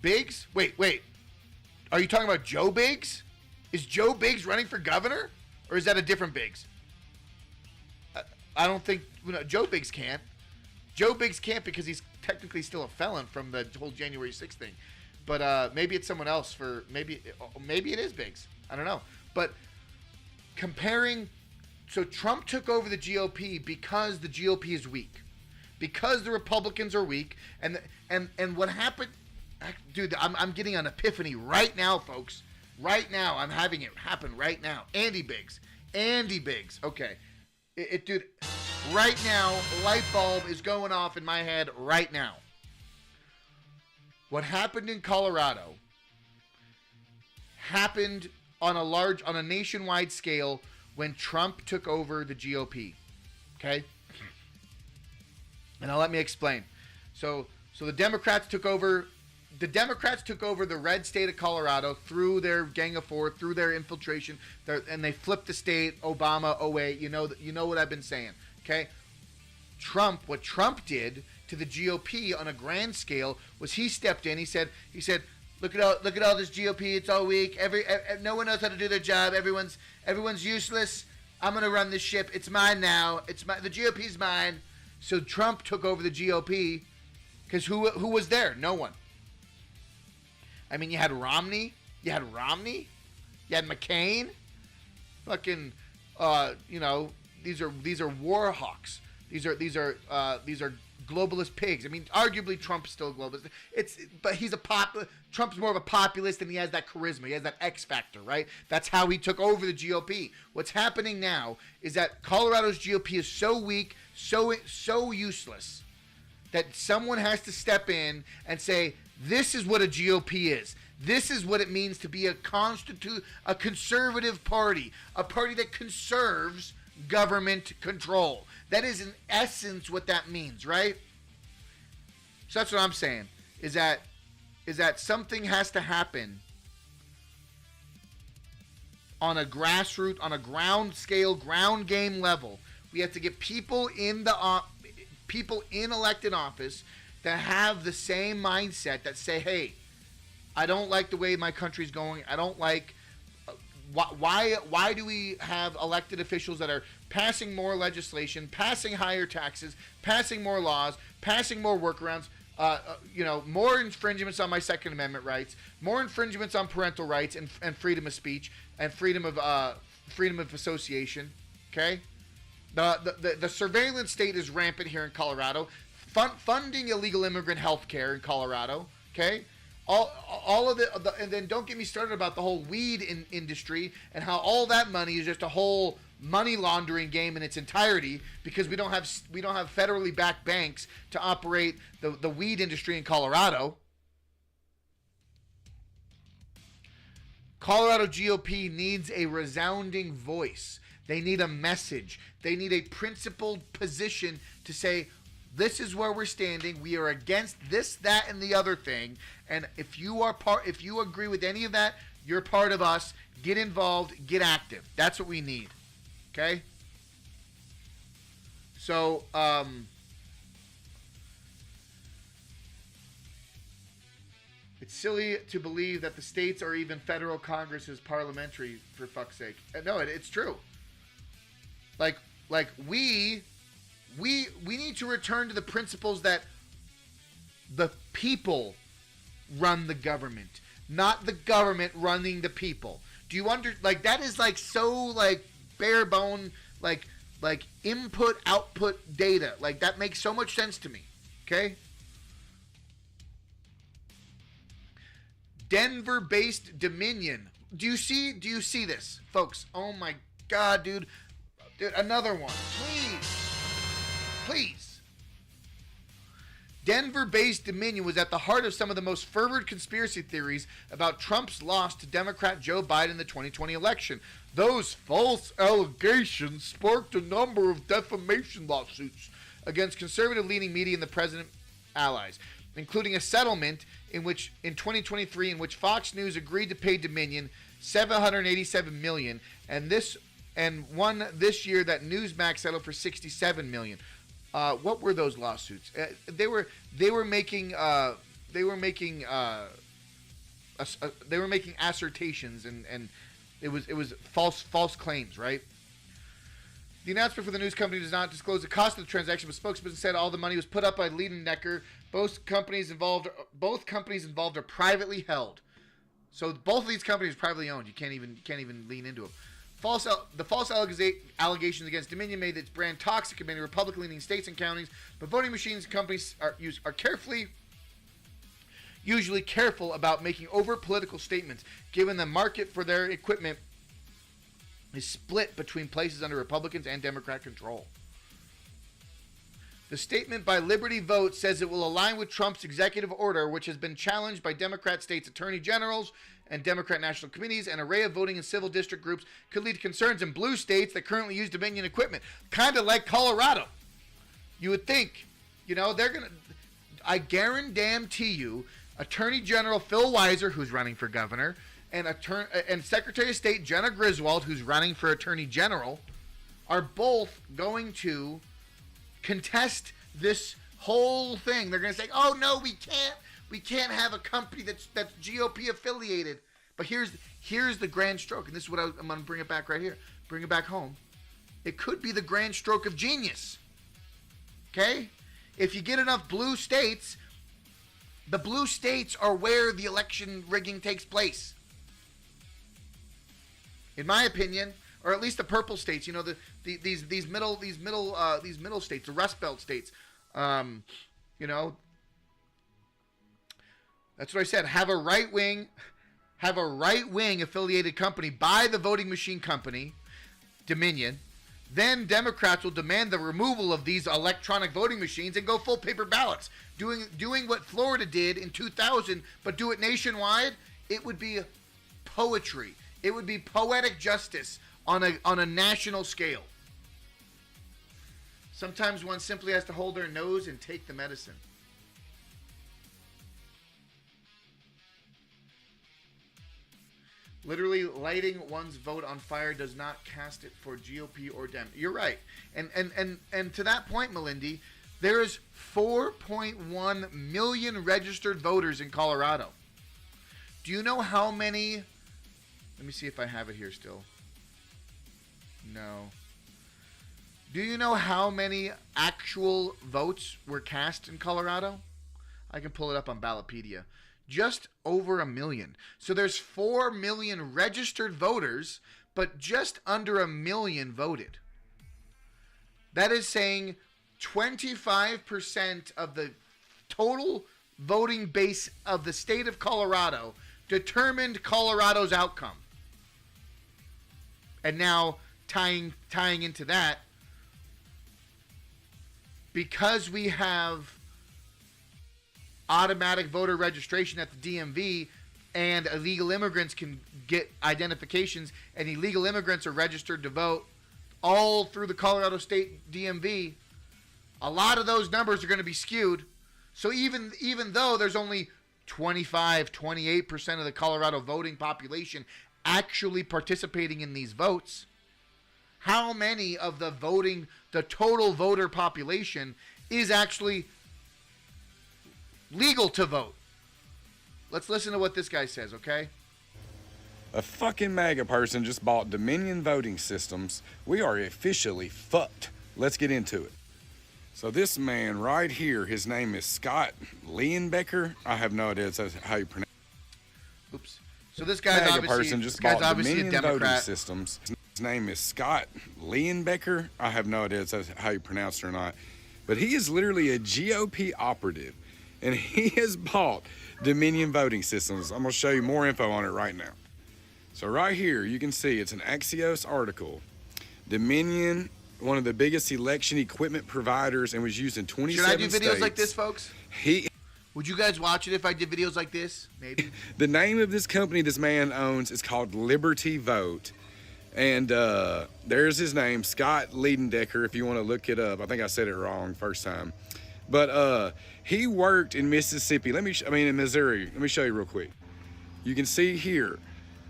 [SPEAKER 1] Biggs? Wait. Are you talking about Joe Biggs? Is Joe Biggs running for governor? Or is that a different Biggs? I don't think... Joe Biggs can't. Joe Biggs can't because he's technically still a felon from the whole January 6th thing. But maybe it's someone else for... Maybe it is Biggs. I don't know. But comparing... So Trump took over the GOP because the GOP is weak. Because the Republicans are weak. And what happened... Dude, I'm getting an epiphany right now, folks. Right now. I'm having it happen right now. Andy Biggs. Okay. Dude, right now, light bulb is going off in my head right now. What happened in Colorado happened on a nationwide scale when Trump took over the GOP. Okay? And now let me explain. So the Democrats took over the red state of Colorado through their Gang of Four, through their infiltration, and they flipped the state. Obama, 08, you know what I've been saying, okay? What Trump did to the GOP on a grand scale was he stepped in. He said, look at all this GOP. It's all weak. No one knows how to do their job. Everyone's useless. I'm gonna run this ship. It's mine now. The GOP's mine. So Trump took over the GOP because who was there? No one. I mean, you had Romney. You had McCain. Fucking, these are war hawks. These are globalist pigs. I mean, arguably Trump's still a globalist. But he's Trump's more of a populist, and he has that charisma. He has that X factor, right? That's how he took over the GOP. What's happening now is that Colorado's GOP is so weak, so useless, that someone has to step in and say, this is what a GOP is. This is what it means to be a conservative party, a party that conserves government control. That is in essence what that means, right? So that's what I'm saying, is that something has to happen on a grassroots, on a ground scale, ground game level. We have to get people in elected office that have the same mindset, that say, hey, I don't like the way my country's going. I don't like why do we have elected officials that are passing more legislation, passing higher taxes, passing more laws, passing more workarounds, more infringements on my Second Amendment rights, more infringements on parental rights and freedom of speech and freedom of association. Okay, the surveillance state is rampant here in Colorado. Funding illegal immigrant health care in Colorado, okay? All of the and then don't get me started about the whole weed industry and how all that money is just a whole money laundering game in its entirety, because we don't have federally backed banks to operate the weed industry in Colorado. Colorado GOP needs a resounding voice. They need a message. They need a principled position to say, this is where we're standing. We are against this, that, and the other thing. And if you agree with any of that, you're part of us. Get involved. Get active. That's what we need. Okay? So, It's silly to believe that the states or even federal Congress is parliamentary, for fuck's sake. No, it's true. Like we need to return to the principles that the people run the government, not the government running the people. Do you that is so bare bone, input output data. That makes so much sense to me. Okay? Denver-based Dominion. Do you see this, folks? Oh my God, dude, another one, please. Denver-based Dominion was at the heart of some of the most fervent conspiracy theories about Trump's loss to Democrat Joe Biden in the 2020 election. Those false allegations sparked a number of defamation lawsuits against conservative-leaning media and the president's allies, including a settlement in 2023 in which Fox News agreed to pay Dominion $787 million, and one this year that Newsmax settled for $67 million. What were those lawsuits? They were making assertions, and it was false claims, right? The announcement for the news company does not disclose the cost of the transaction, but spokesperson said all the money was put up by Lead and Necker. Both companies involved are privately held, so both of these companies are privately owned. You can't even lean into them. The false allegations against Dominion made its brand toxic in many Republican-leaning states and counties, but voting machines companies are usually careful about making overt political statements, given the market for their equipment is split between places under Republicans and Democrat control. The statement by Liberty Vote says it will align with Trump's executive order, which has been challenged by Democrat states' attorney generals and Democrat national committees. An array of voting and civil district groups could lead to concerns in blue states that currently use Dominion equipment, kind of like Colorado. You would think, they're going to, I guarantee you, Attorney General Phil Weiser, who's running for governor, and Secretary of State Jenna Griswold, who's running for Attorney General, are both going to contest this whole thing. They're going to say, "Oh no, we can't have a company that's GOP affiliated." But here's the grand stroke, and this is what I'm going to bring it back right here. Bring it back home. It could be the grand stroke of genius. Okay? If you get enough blue states, the blue states are where the election rigging takes place. In my opinion, or at least the purple states, these middle states, the Rust Belt states, that's what I said. Have a right wing affiliated company buy the voting machine company, Dominion. Then Democrats will demand the removal of these electronic voting machines and go full paper ballots, doing what Florida did in 2000, but do it nationwide. It would be poetry. It would be poetic justice on a national scale. Sometimes one simply has to hold their nose and take the medicine. Literally lighting one's vote on fire does not cast it for GOP or Dem. You're right. And to that point, Melindy, there is 4.1 million registered voters in Colorado. Do you know how many? Let me see if I have it here still. No. Do you know how many actual votes were cast in Colorado? I can pull it up on Ballotpedia. Just over 1 million. So there's 4 million registered voters, but just under 1 million voted. That is saying 25% of the total voting base of the state of Colorado determined Colorado's outcome. And now tying into that, because we have automatic voter registration at the DMV and illegal immigrants can get identifications and illegal immigrants are registered to vote all through the Colorado State DMV, a lot of those numbers are going to be skewed. So even though there's only 28% of the Colorado voting population actually participating in these votes, how many of the total voter population is actually legal to vote? Let's listen to what this guy says, okay?
[SPEAKER 5] A fucking MAGA person just bought Dominion Voting Systems. We are officially fucked. Let's get into it. So this man right here, his name is Scott Leonbecker. I have no idea that's how you pronounce it.
[SPEAKER 1] Oops. So this guy's
[SPEAKER 5] MAGA
[SPEAKER 1] obviously,
[SPEAKER 5] person just
[SPEAKER 1] this guy's
[SPEAKER 5] bought
[SPEAKER 1] obviously a
[SPEAKER 5] Dominion Voting
[SPEAKER 1] Democrat.
[SPEAKER 5] Systems. His name is Scott Leonbecker. I have no idea that's how you pronounce it or not. But he is literally a GOP operative. And he has bought Dominion Voting Systems. I'm going to show you more info on it right now. So right here, you can see it's an Axios article. Dominion, one of the biggest election equipment providers, and was used in 27
[SPEAKER 1] Should I do videos
[SPEAKER 5] states.
[SPEAKER 1] like this, folks? Would you guys watch it if I did videos like this? Maybe.
[SPEAKER 5] The name of this company this man owns is called Liberty Vote. And there's his name, Scott Leonbecker, if you want to look it up. I think I said it wrong first time. But he worked in Mississippi. In Missouri. Let me show you real quick. You can see here,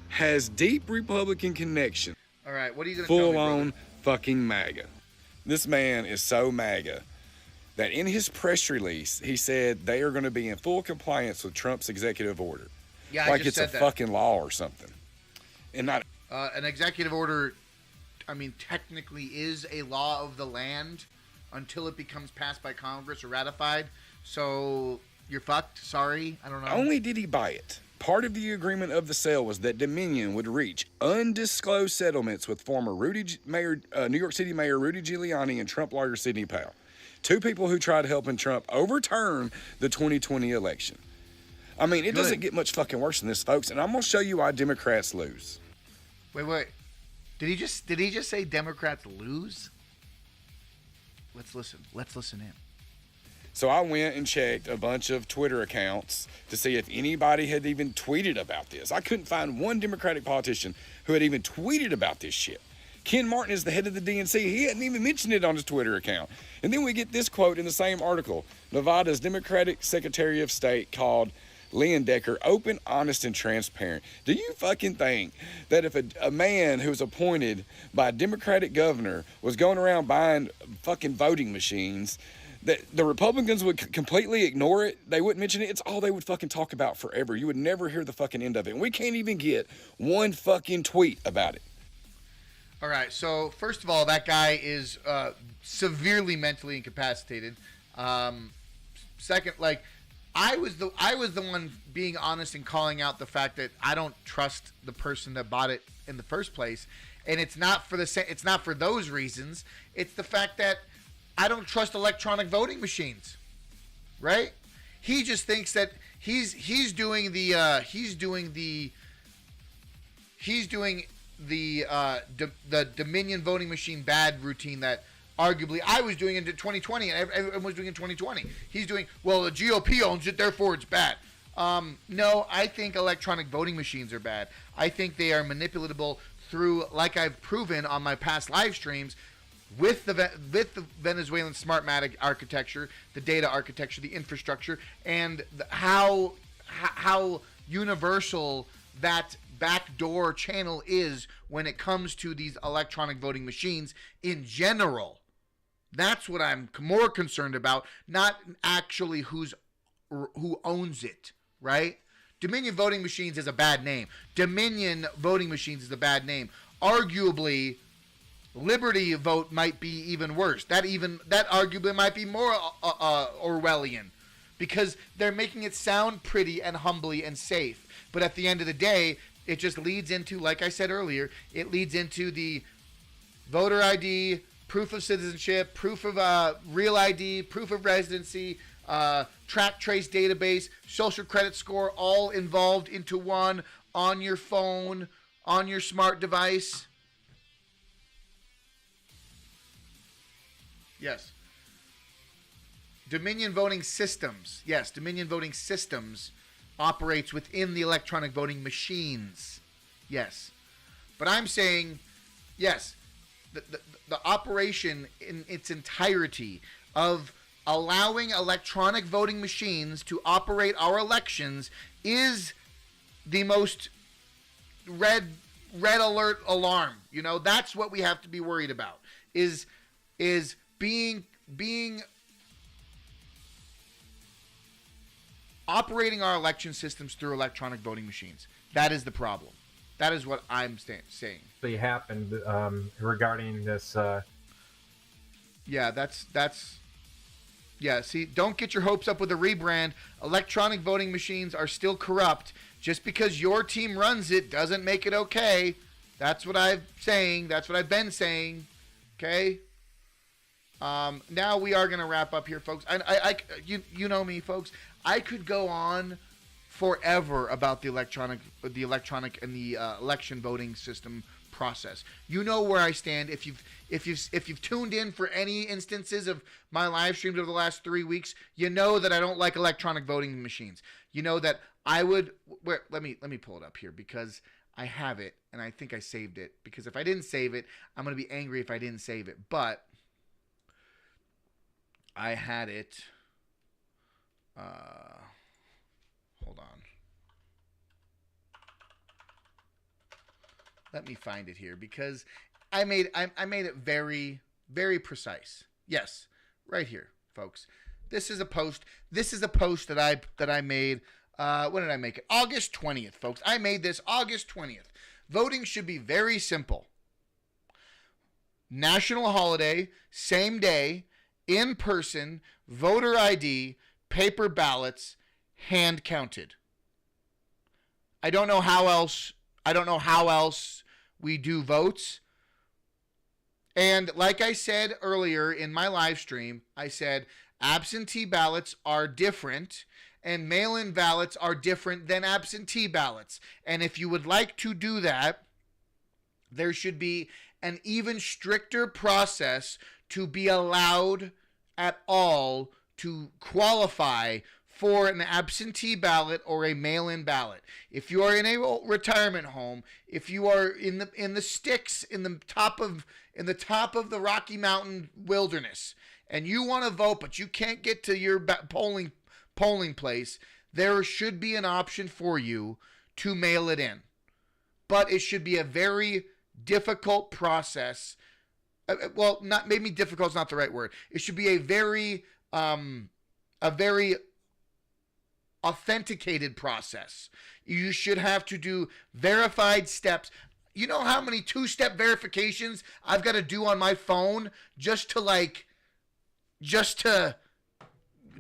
[SPEAKER 5] has deep Republican connection.
[SPEAKER 1] All right, what are you going to tell me,
[SPEAKER 5] Full on
[SPEAKER 1] brother?
[SPEAKER 5] fucking MAGA. This man is so MAGA that in his press release, he said they are going to be in full compliance with Trump's executive order.
[SPEAKER 1] Yeah,
[SPEAKER 5] like
[SPEAKER 1] I just
[SPEAKER 5] it's
[SPEAKER 1] said
[SPEAKER 5] a
[SPEAKER 1] that.
[SPEAKER 5] fucking law or something. And not
[SPEAKER 1] An executive order, technically is a law of the land until it becomes passed by Congress or ratified. So you're fucked. Sorry, I don't know.
[SPEAKER 5] only did he buy it. Part of the agreement of the sale was that Dominion would reach undisclosed settlements with former New York City Mayor Rudy Giuliani and Trump lawyer Sidney Powell, two people who tried helping Trump overturn the 2020 election. It doesn't get much fucking worse than this, folks, and I'm gonna show you why Democrats lose.
[SPEAKER 1] Wait. Did he just say Democrats lose? Let's listen in.
[SPEAKER 5] So I went and checked a bunch of Twitter accounts to see if anybody had even tweeted about this. I couldn't find one Democratic politician who had even tweeted about this shit. Ken Martin is the head of the DNC. He hadn't even mentioned it on his Twitter account. And then we get this quote in the same article. Nevada's Democratic Secretary of State called Leonbecker open, honest, and transparent. Do you fucking think that if a man who was appointed by a Democratic governor was going around buying fucking voting machines, that the Republicans would completely ignore it? They wouldn't mention it. It's all they would fucking talk about forever. You would never hear the fucking end of it. And we can't even get one fucking tweet about it.
[SPEAKER 1] All right. So first of all, that guy is severely mentally incapacitated. Second, I was the one being honest and calling out the fact that I don't trust the person that bought it in the first place, and it's not for those reasons. It's the fact that I don't trust electronic voting machines, right? He just thinks that he's doing the Dominion voting machine bad routine that arguably I was doing in 2020 and everyone was doing in 2020. He's doing, well, the GOP owns it, therefore it's bad. No, I think electronic voting machines are bad. I think they are manipulatable through, like I've proven on my past live streams, with the Venezuelan Smartmatic architecture, the data architecture, the infrastructure, and how universal that backdoor channel is when it comes to these electronic voting machines in general. That's what I'm more concerned about, not actually who owns it, right? Dominion Voting Machines is a bad name. Dominion Voting Machines is a bad name. Arguably, Liberty Vote might be even worse. That arguably might be more Orwellian, because they're making it sound pretty and humbly and safe. But at the end of the day, it just leads into, like I said earlier, it leads into the voter ID, proof of citizenship, proof of real ID, proof of residency, track trace database, social credit score, all involved into one on your phone, on your smart device. Yes. Dominion Voting Systems. Yes, Dominion Voting Systems operates within the electronic voting machines. Yes. But I'm saying, yes, the operation in its entirety of allowing electronic voting machines to operate our elections is the most red alert alarm. You know, that's what we have to be worried about, is being operating our election systems through electronic voting machines. That is the problem. That is what I'm saying.
[SPEAKER 6] Happened regarding this.
[SPEAKER 1] Yeah, yeah, see, don't get your hopes up with a rebrand. Electronic voting machines are still corrupt. Just because your team runs it doesn't make it okay. That's what I'm saying. That's what I've been saying. Okay? Now we are going to wrap up here, folks. You know me, folks. I could go on forever about the electronic and the election voting system process. You know where I stand. If you've tuned in for any instances of my live streams over the last 3 weeks, you know that I don't like electronic voting machines. You know that I would. Let me pull it up here because I have it and I think I saved it. Because if I didn't save it, I'm gonna be angry if I didn't save it. But I had it. Hold on. Let me find it here because I made it very, very precise. Yes, right here, folks. This is a post. This is a post that I made. When did I make it? August 20th, folks. I made this August 20th. Voting should be very simple. National holiday, same day, in person, voter ID, paper ballots, hand counted. I don't know how else we do votes. And like I said earlier in my live stream, I said absentee ballots are different and mail-in ballots are different than absentee ballots. And if you would like to do that, there should be an even stricter process to be allowed at all to qualify for an absentee ballot or a mail-in ballot. If you are in a retirement home, if you are in the sticks in the top of the Rocky Mountain wilderness and you want to vote but you can't get to your polling place, there should be an option for you to mail it in. But it should be a very difficult process. Well, not maybe difficult is not the right word. It should be a very authenticated process. You should have to do verified steps. You know how many two-step verifications I've got to do on my phone just to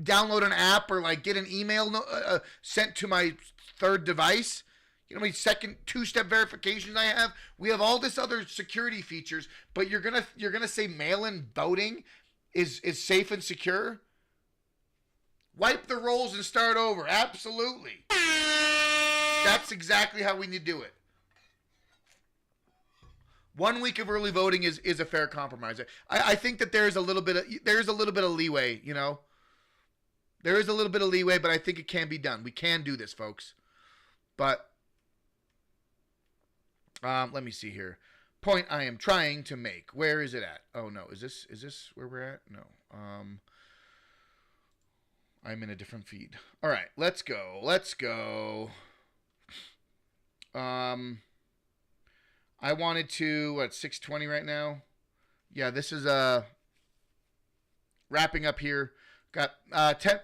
[SPEAKER 1] download an app or like get an email sent to my third device? You know how many second two-step verifications I have? We have all this other security features, but you're gonna say mail-in voting is safe and secure? Wipe the rolls and start over. Absolutely. That's exactly how we need to do it. 1 week of early voting is a fair compromise. I think that there's a little bit of leeway, you know. There is a little bit of leeway, but I think it can be done. We can do this, folks. But let me see here. Point I am trying to make. Where is it at? Oh no, is this where we're at? No. I'm in a different feed. All right, let's go. I wanted to 6:20 right now. Yeah, this is wrapping up here. Got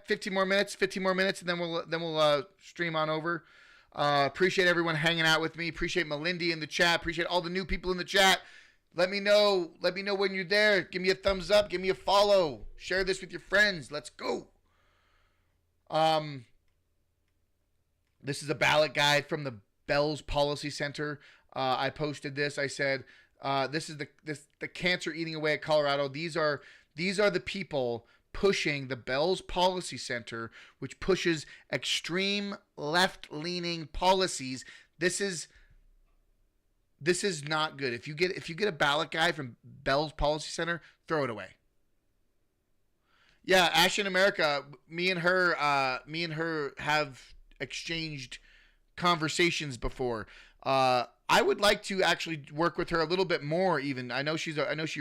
[SPEAKER 1] 15 more minutes, and then we'll stream on over. Appreciate everyone hanging out with me. Appreciate Melindy in the chat. Appreciate all the new people in the chat. Let me know when you're there. Give me a thumbs up. Give me a follow. Share this with your friends. Let's go. This is a ballot guide from the Bell's Policy Center. I posted this. I said, this is the cancer eating away at Colorado. These are the people pushing the Bell's Policy Center, which pushes extreme left-leaning policies. This is not good. If you get a ballot guide from Bell's Policy Center, throw it away. Yeah, Ash in America, me and her have exchanged conversations before. I would like to actually work with her a little bit more. Even I know she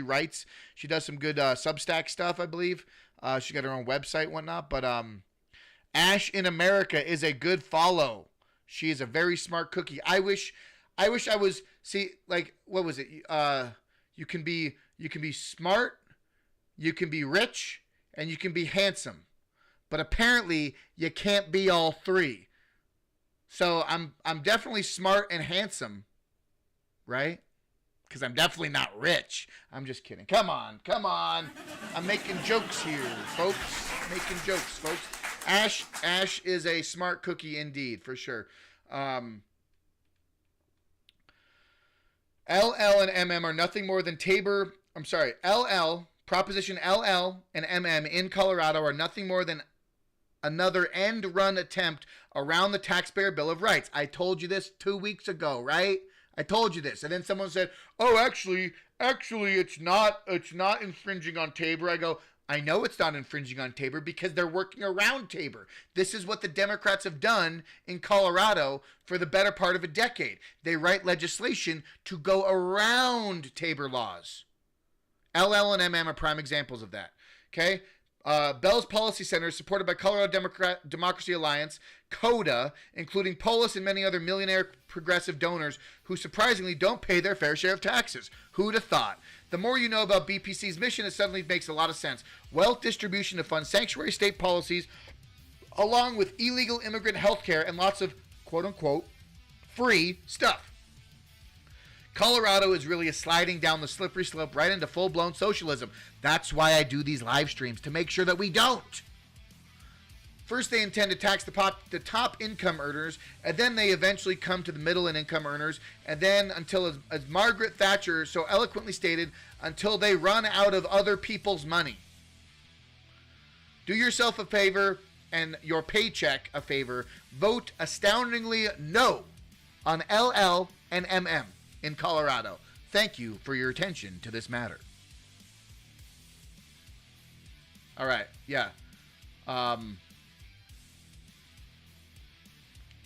[SPEAKER 1] writes. She does some good Substack stuff, I believe. She got her own website and whatnot. But Ash in America is a good follow. She is a very smart cookie. I wish I was. See, like, what was it? You can be smart, you can be rich, and you can be handsome. but apparently you can't be all three. So I'm definitely smart and handsome, right? Because I'm definitely not rich. I'm just kidding. Come on. I'm making jokes here, folks. Ash is a smart cookie indeed, for sure. LL and MM are nothing more than Proposition LL and MM in Colorado are nothing more than another end-run attempt around the Taxpayer Bill of Rights. I told you this 2 weeks ago, right? I told you this. And then someone said, oh, actually, it's not infringing on Tabor. I go, I know it's not infringing on Tabor because they're working around Tabor. This is what the Democrats have done in Colorado for the better part of a decade. They write legislation to go around Tabor laws. LL and MM are prime examples of that. Okay? Bell's Policy Center is supported by Colorado Democracy Alliance, CODA, including Polis and many other millionaire progressive donors who surprisingly don't pay their fair share of taxes. Who'd have thought? The more you know about BPC's mission, it suddenly makes a lot of sense. Wealth distribution to fund sanctuary state policies, along with illegal immigrant health care and lots of quote-unquote free stuff. Colorado is really a sliding down the slippery slope right into full-blown socialism. That's why I do these live streams, to make sure that we don't. First, they intend to tax the top income earners, and then they eventually come to the middle and income earners, and then until, as Margaret Thatcher so eloquently stated, until they run out of other people's money. Do yourself a favor and your paycheck a favor. Vote astoundingly no on LL and MM in Colorado. Thank you for your attention to this matter. All right, yeah.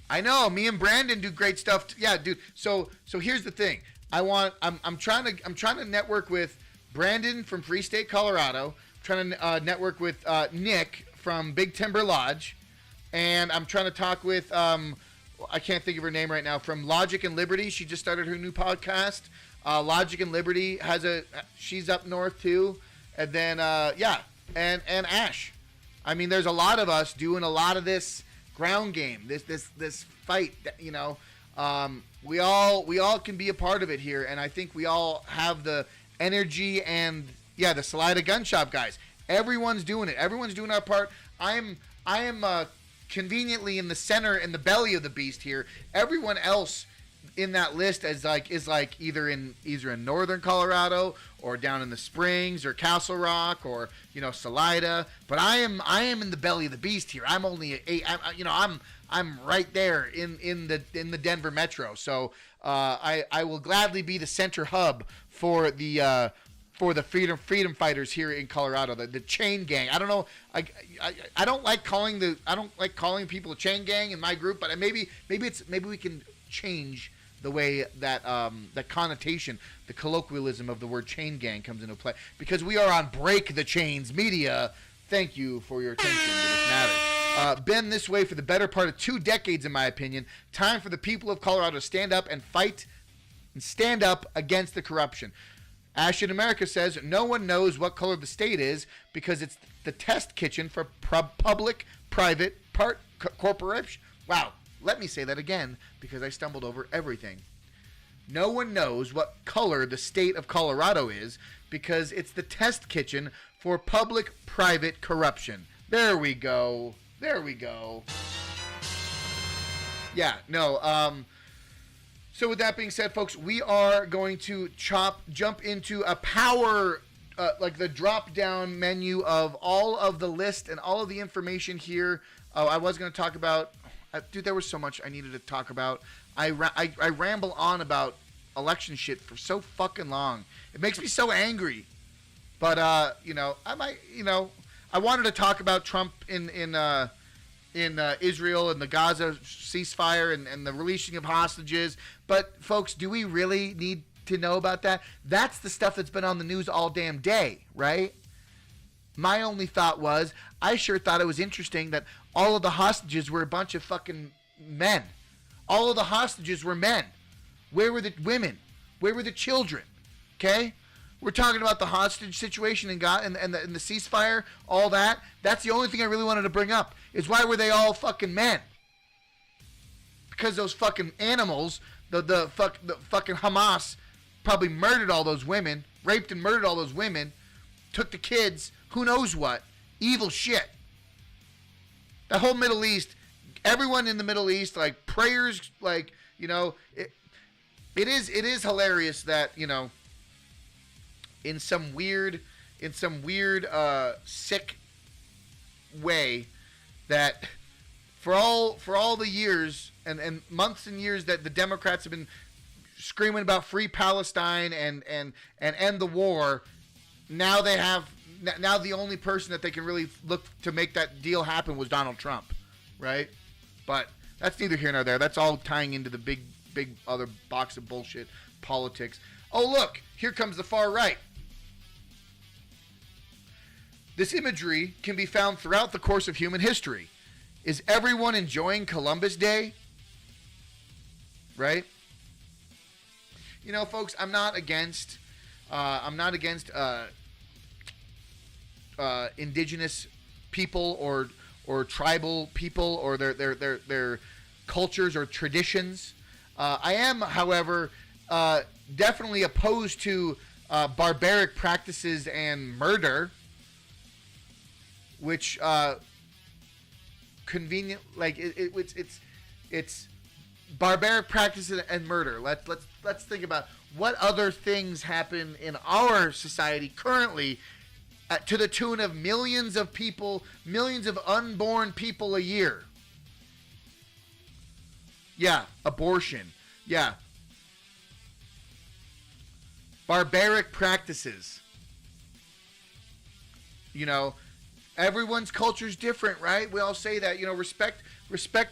[SPEAKER 1] I know, me and Brandon do great stuff. Yeah, dude. So here's the thing. I'm trying to network with Brandon from Free State, Colorado. I'm trying to network with Nick from Big Timber Lodge, and I'm trying to talk with I can't think of her name right now, from Logic and Liberty. She just started her new podcast. Logic and Liberty she's up north too. And then and Ash. I mean, there's a lot of us doing a lot of this ground game, this fight, you know. We all can be a part of it here, and I think we all have the energy and the Salida Gun Shop guys. Everyone's doing it. Everyone's doing our part. I am conveniently in the center, in the belly of the beast here. Everyone else in that list is like either in northern Colorado or down in the Springs or Castle Rock or Salida. But I am in the belly of the beast here. I'm only I'm right there in the Denver metro. So I will gladly be the center hub for the freedom fighters here in Colorado, the chain gang. I don't know. I don't like calling people a chain gang in my group, but maybe we can change the way that that connotation, the colloquialism of the word chain gang comes into play, because we are on Break the Chains Media. Thank you for your attention to this matter. Been this way for the better part of 2 decades, in my opinion. Time for the people of Colorado to stand up and fight and stand up against the corruption. Ash in America says, no one knows what color the state is because it's the test kitchen for public-private corporation. Wow, let me say that again because I stumbled over everything. No one knows what color the state of Colorado is because it's the test kitchen for public-private corruption. There we go. Yeah, no, so with that being said, folks, we are going to jump into a power, like the drop-down menu of all of the list and all of the information here. I was going to talk about, dude, there was so much I needed to talk about. I ramble on about election shit for so fucking long. It makes me so angry. But, I wanted to talk about Trump in Israel and the Gaza ceasefire and the releasing of hostages. But, folks, do we really need to know about that? That's the stuff that's been on the news all damn day, right? My only thought was, I sure thought it was interesting that all of the hostages were a bunch of fucking men. All of the hostages were men. Where were the women? Where were the children? Okay? We're talking about the hostage situation and the ceasefire, all that. That's the only thing I really wanted to bring up. Is why were they all fucking men? Because those fucking animals, the fucking Hamas probably murdered all those women, raped and murdered all those women, took the kids, who knows what. Evil shit. The whole Middle East, everyone in the Middle East, like prayers, like, you know, it is hilarious that, you know, in some weird sick way, that for all the years and months and years that the Democrats have been screaming about free Palestine and end the war, now the only person that they can really look to make that deal happen was Donald Trump, right? But that's neither here nor there. That's all tying into the big other box of bullshit politics. Oh, look, here comes the far right. This imagery can be found throughout the course of human history. Is everyone enjoying Columbus Day? Right? You know, folks, I'm not against indigenous people or tribal people or their cultures or traditions. I am, however, definitely opposed to barbaric practices and murder, which convenient, like it's barbaric practices and murder. Let's think about what other things happen in our society currently, to the tune of millions of people, millions of unborn people a year. Yeah, abortion. Yeah. Barbaric practices. You know, everyone's culture is different, right? We all say that, you know, respect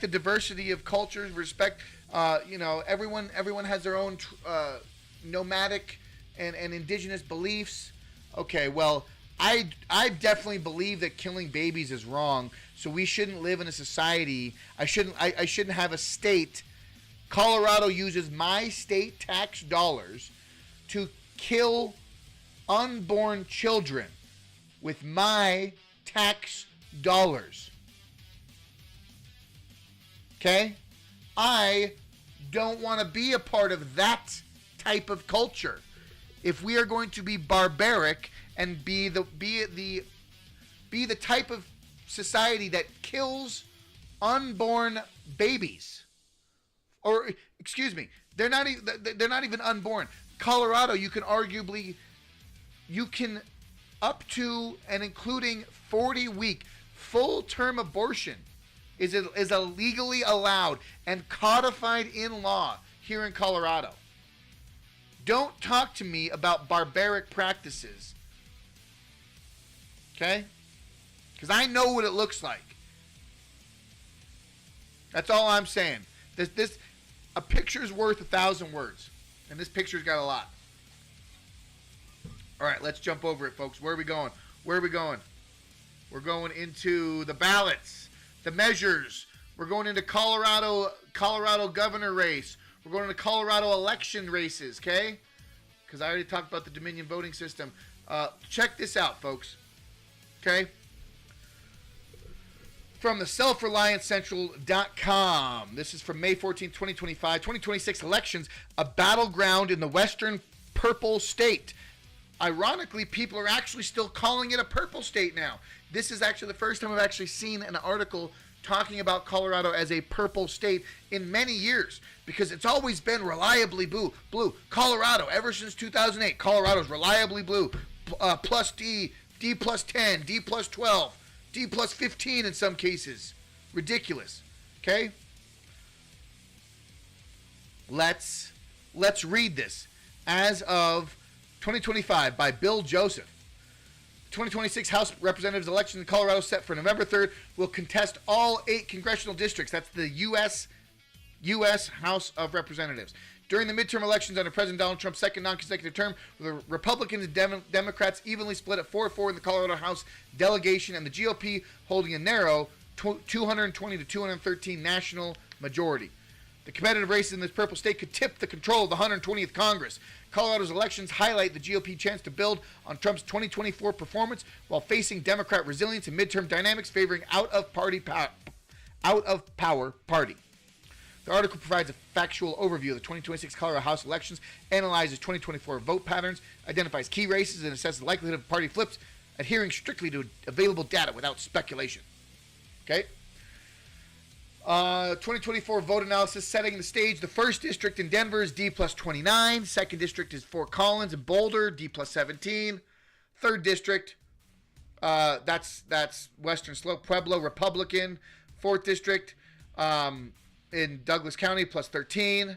[SPEAKER 1] the diversity of cultures, respect, you know, everyone has their own nomadic and indigenous beliefs. Okay, well, I definitely believe that killing babies is wrong, so we shouldn't live in a society. I shouldn't have a state. Colorado uses my state tax dollars to kill unborn children with my tax dollars. Okay? I don't want to be a part of that type of culture. If we are going to be barbaric and be the type of society that kills unborn babies, or excuse me, they're not even unborn. Colorado, you can up to and including 40-week full-term abortion is legally allowed and codified in law here in Colorado. Don't talk to me about barbaric practices. Okay? Because I know what it looks like. That's all I'm saying. A picture's worth 1,000 words. And this picture's got a lot. All right, let's jump over it, folks. Where are we going? We're going into the ballots, the measures. We're going into Colorado governor race. We're going into Colorado election races, okay? Because I already talked about the Dominion voting system. Check this out, folks. Okay? From the selfreliancecentral.com. This is from May 14, 2025. 2026 elections, a battleground in the western purple state. Ironically, people are actually still calling it a purple state now. This is actually the first time I've actually seen an article talking about Colorado as a purple state in many years, because it's always been reliably blue. Colorado, ever since 2008, Colorado's reliably blue. Plus D plus 10, D plus 12, D plus 15 in some cases. Ridiculous. Okay? Let's read this. As of 2025 by Bill Joseph. 2026 House Representatives election in Colorado set for November 3rd will contest all 8 congressional districts. That's the U.S. House of Representatives. During the midterm elections under President Donald Trump's second non-consecutive term, the Republicans and Democrats evenly split at 4-4 in the Colorado House delegation, and the GOP holding a narrow 220 to 213 national majority. The competitive races in this purple state could tip the control of the 120th Congress. Colorado's elections highlight the GOP chance to build on Trump's 2024 performance while facing Democrat resilience and midterm dynamics favoring out of power party. The article provides a factual overview of the 2026 Colorado House elections, analyzes 2024 vote patterns, identifies key races, and assesses the likelihood of party flips, adhering strictly to available data without speculation. Okay? 2024 vote analysis setting the stage. The first district in Denver is D plus 29. Second district is Fort Collins and Boulder, D plus 17. Third district, that's Western Slope, Pueblo, Republican. Fourth district in Douglas County, plus 13.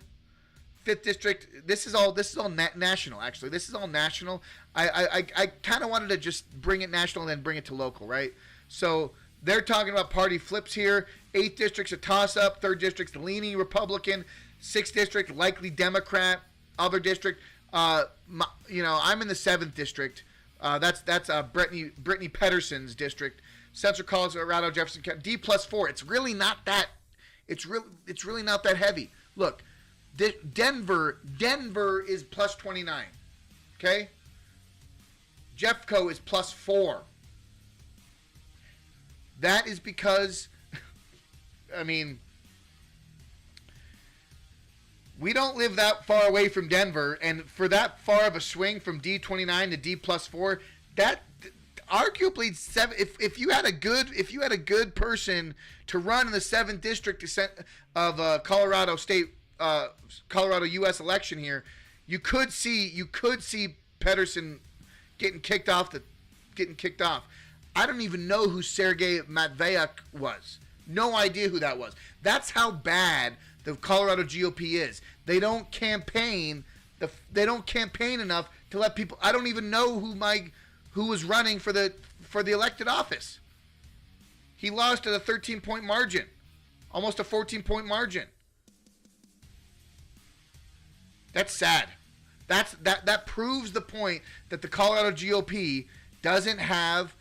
[SPEAKER 1] Fifth district, this is all national, actually. This is all national. I kind of wanted to just bring it national and then bring it to local, right? So they're talking about party flips here. 8th district's a toss-up. 3rd district's leaning Republican. 6th district, likely Democrat. Other district, I'm in the 7th district. That's Brittany Pedersen's district. Central Colorado, Jefferson County, D plus 4. It's really not that. It's really not that heavy. Look, Denver is plus 29. Okay. Jeffco is plus 4. That is because, we don't live that far away from Denver, and for that far of a swing from D29 to D plus 4, that arguably if you had a good person to run in the 7th district of Colorado State, Colorado U.S. election here, you could see Pedersen getting kicked off. I don't even know who Sergei Matveyev was. No idea who that was. That's how bad the Colorado GOP is. They don't campaign. They don't campaign enough to let people. I don't even know who was running for the elected office. He lost at a 13-point margin, almost a 14-point margin. That's sad. That proves the point that the Colorado GOP doesn't have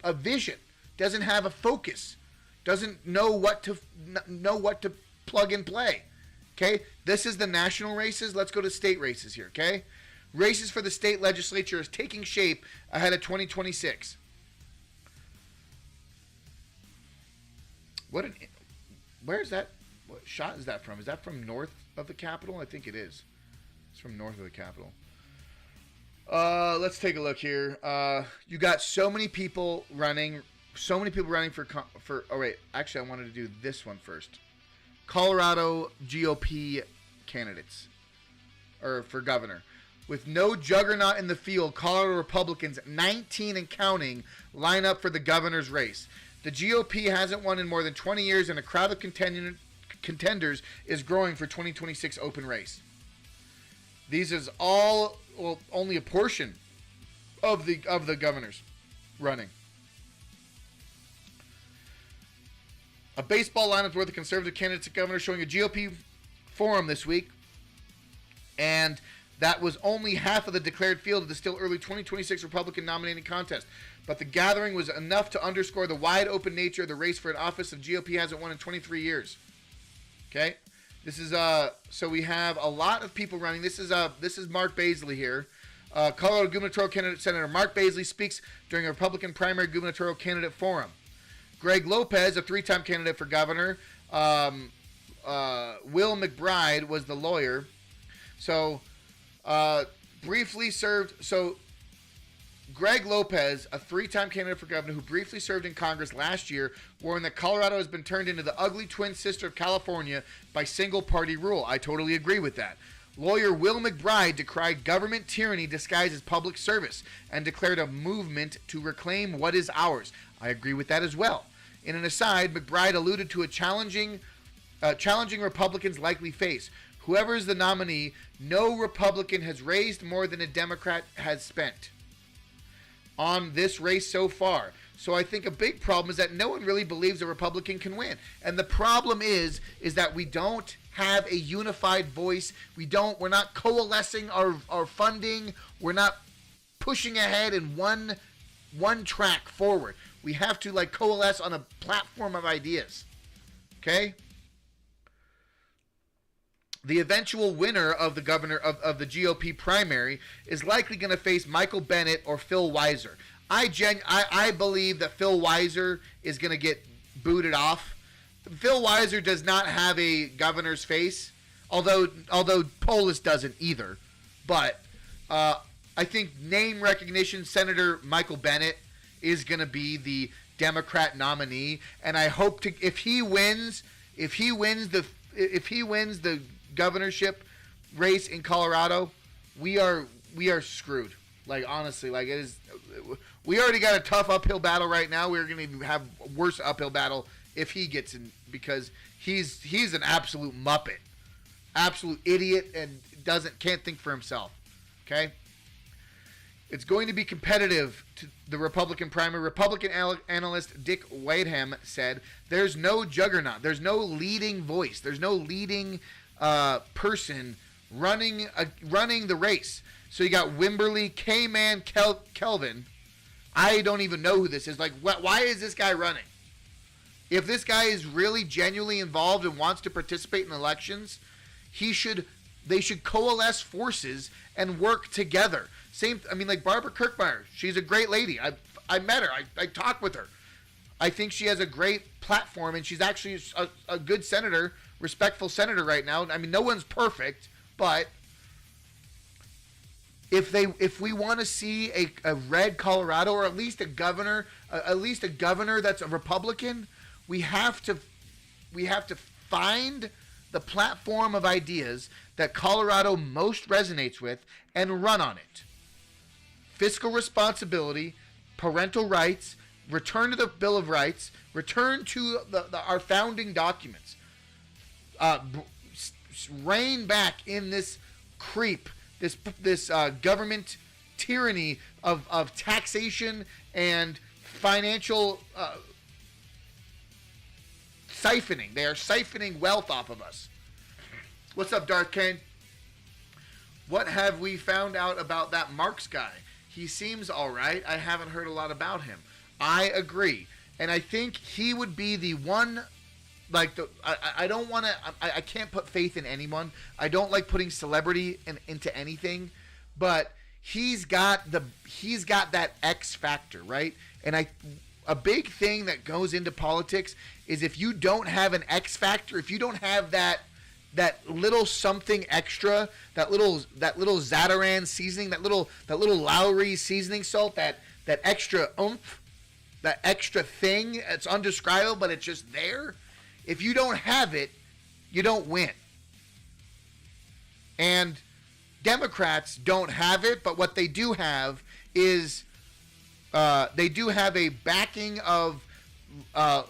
[SPEAKER 1] a vision, doesn't have a focus, doesn't know what to plug and play. Okay, this is the national races. Let's go to state races here. Okay, races for the state legislature is taking shape ahead of 2026. Where is that? What shot is that from? Is that from north of the Capitol? I think it is. It's from north of the Capitol. Let's take a look here. You got so many people running for. Oh wait, actually, I wanted to do this one first. Colorado GOP candidates, or for governor, with no juggernaut in the field. Colorado Republicans, 19 and counting, line up for the governor's race. The GOP hasn't won in more than 20 years, and a crowd of contenders is growing for 2026 open race. These is all, well, only a portion of the governors running. A baseball lineup worth of conservative candidates at governor showing a GOP forum this week, and that was only half of the declared field of the still early 2026 Republican nominating contest. But the gathering was enough to underscore the wide open nature of the race for an office of GOP hasn't won in 23 years. Okay, this is so we have a lot of people running. This is Mark Baisley here. Colorado gubernatorial candidate Senator Mark Baisley speaks during a Republican primary gubernatorial candidate forum. Greg Lopez, a 3-time candidate for governor. Will McBride was the lawyer. So, briefly served. So, Greg Lopez, a 3-time candidate for governor who briefly served in Congress last year, warned that Colorado has been turned into the ugly twin sister of California by single-party rule. I totally agree with that. Lawyer Will McBride decried government tyranny disguised as public service and declared a movement to reclaim what is ours. I agree with that as well. In an aside, McBride alluded to a challenging Republicans likely face. Whoever is the nominee, no Republican has raised more than a Democrat has spent on this race so far. So I think a big problem is that no one really believes a Republican can win. And the problem is that we don't have a unified voice. We're not coalescing our funding. We're not pushing ahead in one track forward. We have to coalesce on a platform of ideas. Okay? the eventual winner of the governor of the GOP primary is likely going to face Michael Bennet or Phil Weiser. I believe that Phil Weiser is going to get booted off. Phil Weiser does not have a governor's face, although Polis doesn't either. But I think name recognition, Senator Michael Bennet is going to be the Democrat nominee, and I hope to if he wins the governorship race in Colorado, we are screwed. Like, honestly, like, it is. We already got a tough uphill battle right now. We're going to have a worse uphill battle if he gets in, because he's an absolute muppet, absolute idiot, and can't think for himself. Okay. It's going to be competitive to the Republican primary. Republican analyst Dick Wadeham said, "There's no juggernaut. There's no leading voice. There's no leading person running the race." So you got Wimberly, K-Man, Kelvin. I don't even know who this is. Like, why is this guy running? If this guy is really genuinely involved and wants to participate in elections, they should coalesce forces and work together. Like Barbara Kirkmeyer, she's a great lady. I met her. I talked with her. I think she has a great platform, and she's actually a good senator, respectful senator right now. I mean, no one's perfect, but if we want to see a red Colorado, or at least a governor that's a Republican, we have to find the platform of ideas that Colorado most resonates with and run on it. Fiscal responsibility, parental rights, return to the Bill of Rights, return to our founding documents. Rein back in this creep, this government tyranny of taxation and financial siphoning. They are siphoning wealth off of us. What's up, Darth Kane? What have we found out about that Marks guy? He seems all right. I haven't heard a lot about him. I agree. And I think he would be the one, like, I don't want to, I can't put faith in anyone. I don't like putting celebrity into anything, but he's got that X factor, right? And a big thing that goes into politics is if you don't have an X factor, if you don't have that little something extra, that little Zatarain seasoning, that little Lowry seasoning salt, that extra oomph, that extra thing, it's undescribable, but it's just there. If you don't have it, you don't win. And Democrats don't have it, but what they do have is they do have a backing of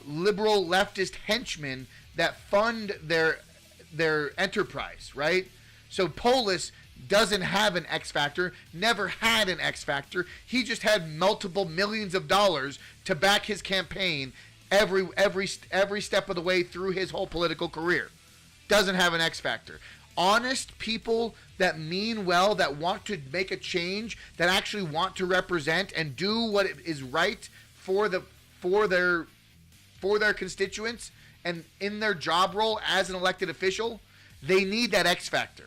[SPEAKER 1] liberal leftist henchmen that fund their enterprise, right? So Polis doesn't have an X factor, never had an X factor. He just had multiple millions of dollars to back his campaign every step of the way through his whole political career. Doesn't have an X factor. Honest people that mean well, that want to make a change, that actually want to represent and do what is right for their constituents and in their job role as an elected official, they need that X factor.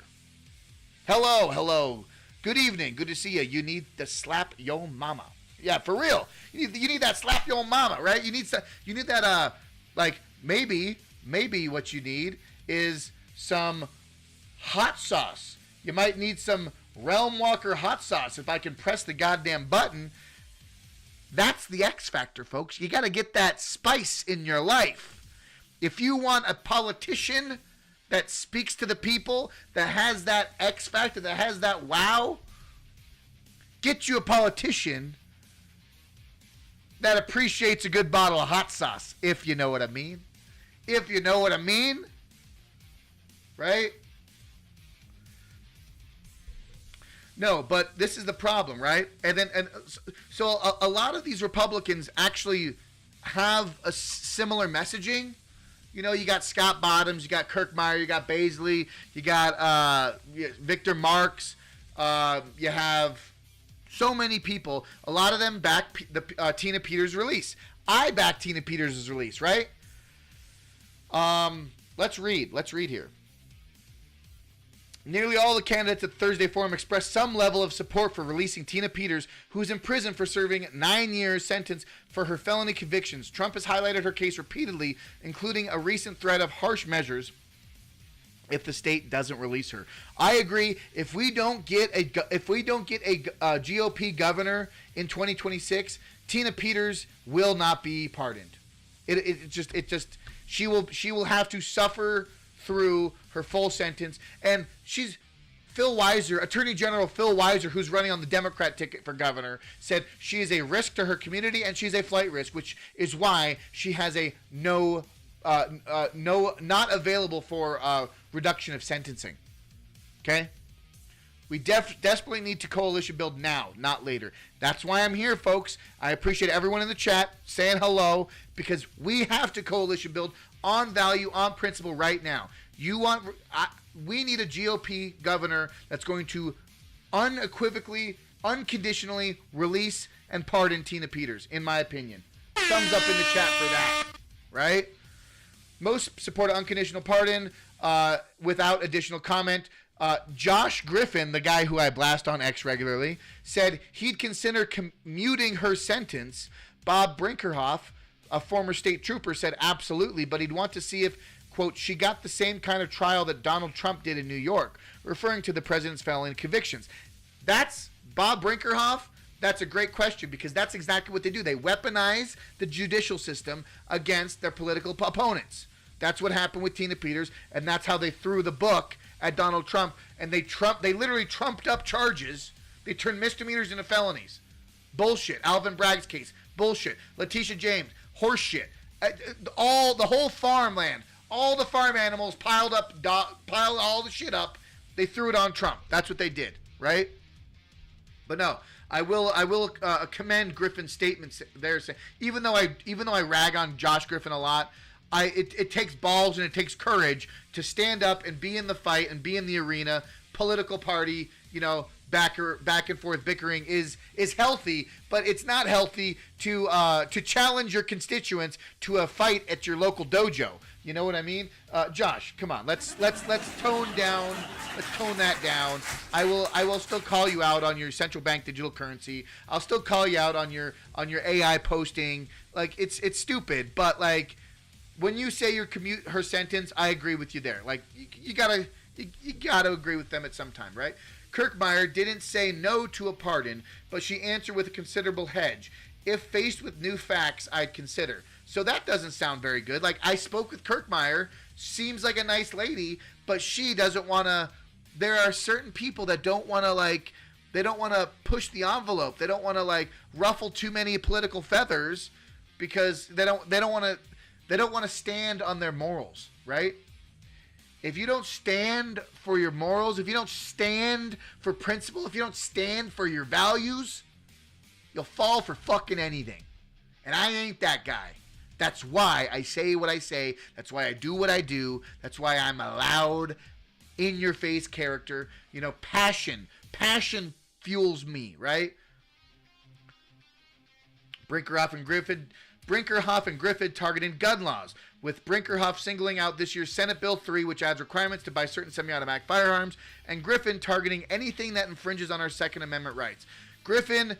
[SPEAKER 1] Hello. Good evening. Good to see you. You need to slap your mama. Yeah, for real. You need that slap your mama, right? You need that like maybe what you need is some hot sauce. You might need some Realm Walker hot sauce. If I can press the goddamn button, that's the X factor, folks. You got to get that spice in your life. If you want a politician that speaks to the people, that has that X factor, that has that wow, get you a politician that appreciates a good bottle of hot sauce, if you know what I mean. If you know what I mean, right? No, but this is the problem, right? So a lot of these Republicans actually have a similar messaging. You know, you got Scott Bottoms, you got Kirkmeyer, you got Baisley, you got Victor Marks, you have so many people. A lot of them back the Tina Peters release. I back Tina Peters' release, right? Let's read here. Nearly all the candidates at the Thursday Forum expressed some level of support for releasing Tina Peters, who is in prison for serving 9 years sentence for her felony convictions. Trump has highlighted her case repeatedly, including a recent threat of harsh measures if the state doesn't release her. I agree. If we don't get a GOP governor in 2026, Tina Peters will not be pardoned. She will have to suffer through her full sentence. And she's Attorney General Phil Weiser, who's running on the Democrat ticket for governor, said she is a risk to her community and she's a flight risk, which is why she has a not available for reduction of sentencing. Okay? We desperately need to coalition build now, not later. That's why I'm here, folks. I appreciate everyone in the chat saying hello, because we have to coalition build on value, on principle right now. We need a GOP governor that's going to unequivocally, unconditionally release and pardon Tina Peters, in my opinion. Thumbs up in the chat for that, right? Most support unconditional pardon without additional comment. Josh Griffin, the guy who I blast on X regularly, said he'd consider commuting her sentence. Bob Brinkerhoff, a former state trooper, said absolutely, but he'd want to see if, quote, she got the same kind of trial that Donald Trump did in New York, referring to the president's felony convictions. That's Bob Brinkerhoff. That's a great question, because that's exactly what they do. They weaponize the judicial system against their political opponents. That's what happened with Tina Peters, and that's how they threw the book at Donald Trump. And they literally trumped up charges. They turned misdemeanors into felonies. Bullshit. Alvin Bragg's case. Bullshit. Letitia James. Horseshit. The whole farmland. All the farm animals piled all the shit up. They threw it on Trump. That's what they did, right? But no, I will commend Griffin's statements there. Even though I rag on Josh Griffin a lot, it takes balls and it takes courage to stand up and be in the fight and be in the arena. Political party, back and forth bickering is healthy, but it's not healthy to challenge your constituents to a fight at your local dojo. You know what I mean? Josh, come on. Let's tone down. Let's tone that down. I will still call you out on your central bank digital currency. I'll still call you out on your AI posting. Like, it's stupid, but like, when you say you commute her sentence, I agree with you there. Like, you gotta agree with them at some time, right? Kirkmeyer didn't say no to a pardon, but she answered with a considerable hedge. If faced with new facts, I'd consider. So that doesn't sound very good. Like, I spoke with Kirkmeyer, seems like a nice lady, but she doesn't want to. There are certain people that don't want to, they don't want to push the envelope. They don't want to ruffle too many political feathers, because they don't want to stand on their morals, right? If you don't stand for your morals, if you don't stand for principle, if you don't stand for your values, you'll fall for fucking anything. And I ain't that guy. That's why I say what I say. That's why I do what I do. That's why I'm a loud, in-your-face character. Passion. Passion fuels me, right? Brinkerhoff and Griffin targeting gun laws, with Brinkerhoff singling out this year's Senate Bill 3, which adds requirements to buy certain semi-automatic firearms, and Griffin targeting anything that infringes on our Second Amendment rights. Griffin,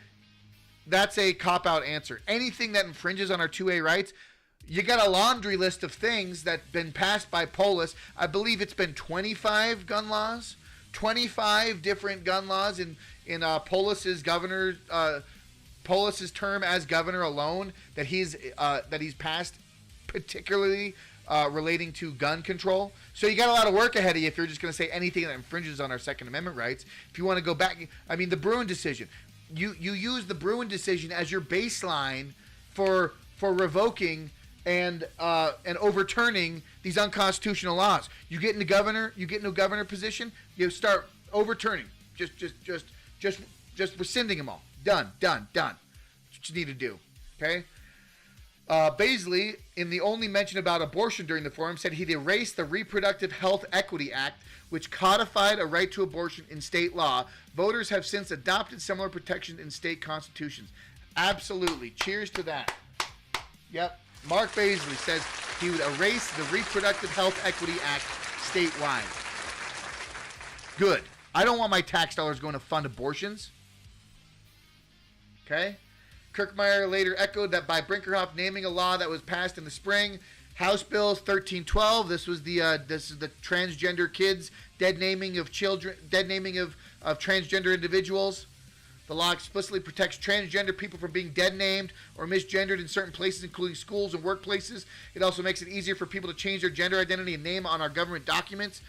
[SPEAKER 1] that's a cop-out answer. Anything that infringes on our 2A rights, you got a laundry list of things that been passed by Polis. I believe it's been 25 gun laws, 25 different gun laws in Polis's governor. Polis's term as governor alone that he's passed, particularly relating to gun control. So you got a lot of work ahead of you if you're just going to say anything that infringes on our Second Amendment rights. If you want to go back, the Bruin decision, you use the Bruin decision as your baseline for revoking and overturning these unconstitutional laws. You get into a governor position, you start overturning, just rescinding them all. Done. That's what you need to do. Okay? Baisley, in the only mention about abortion during the forum, said he'd erased the Reproductive Health Equity Act, which codified a right to abortion in state law. Voters have since adopted similar protections in state constitutions. Absolutely. Cheers to that. Yep. Mark Baisley says he would erase the Reproductive Health Equity Act statewide. Good. I don't want my tax dollars going to fund abortions. Okay? Kirkmeyer later echoed that by Brinkerhoff naming a law that was passed in the spring, House Bills 1312. This is the transgender kids dead naming of children, dead naming of transgender individuals. The law explicitly protects transgender people from being dead named or misgendered in certain places, including schools and workplaces. It also makes it easier for people to change their gender identity and name on our government documents.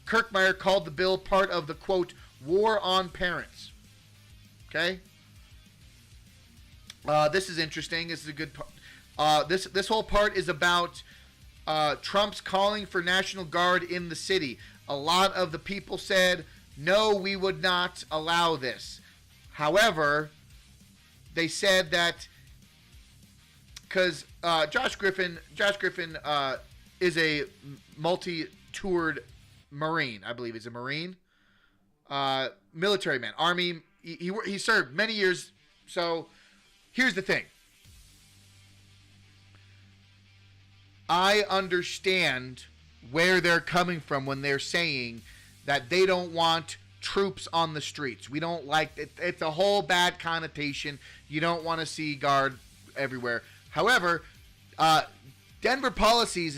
[SPEAKER 1] Kirkmeyer called the bill part of the, quote, war on parents. Okay? This is interesting. This is a good part. This whole part is about Trump's calling for National Guard in the city. A lot of the people said, no, we would not allow this. However, they said that because Josh Griffin is a multi-toured Marine. I believe he's a Marine, military man, Army. He served many years. So here's the thing. I understand where they're coming from when they're saying that they don't want troops on the streets. We don't like it. It's a whole bad connotation. You don't want to see guard everywhere. However, Denver policies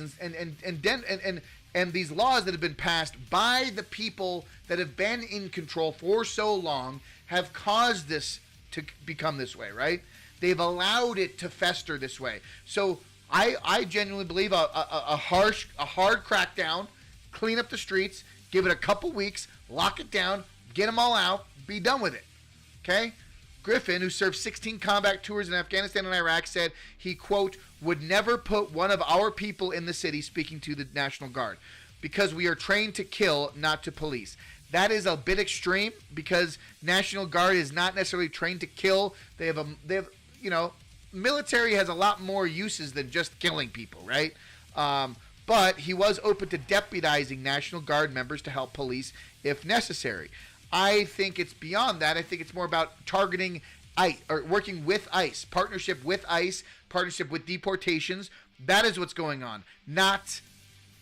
[SPEAKER 1] and these laws that have been passed by the people that have been in control for so long have caused this to become this way, right? They've allowed it to fester this way. So I genuinely believe a hard crackdown, clean up the streets, give it a couple weeks, lock it down, get them all out, be done with it. Okay? Griffin, who served 16 combat tours in Afghanistan and Iraq, said he, quote, would never put one of our people in the city, speaking to the National Guard, because we are trained to kill, not to police. That is a bit extreme because National Guard is not necessarily trained to kill. They have military has a lot more uses than just killing people, right? But he was open to deputizing National Guard members to help police if necessary. I think it's beyond that. I think it's more about targeting ICE or working with ICE, partnership with ICE, partnership with deportations. That is what's going on, not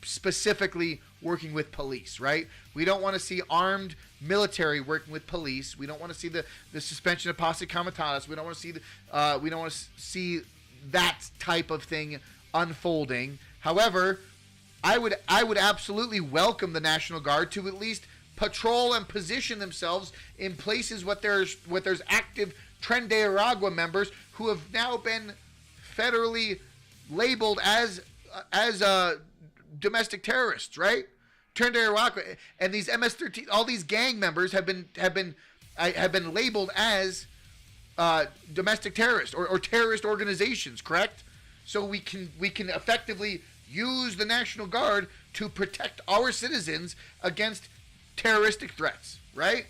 [SPEAKER 1] specifically working with police, right? We don't want to see armed military working with police. We don't want to see the suspension of posse comitatus. We don't want to see that type of thing unfolding. However, I would absolutely welcome the National Guard to at least patrol and position themselves in places where there's active Tren de Aragua members who have now been federally labeled as domestic terrorists, right? Tren de Aragua and these MS-13, all these gang members have been labeled as domestic terrorists or terrorist organizations, correct? So we can effectively use the National Guard to protect our citizens against terroristic threats, right?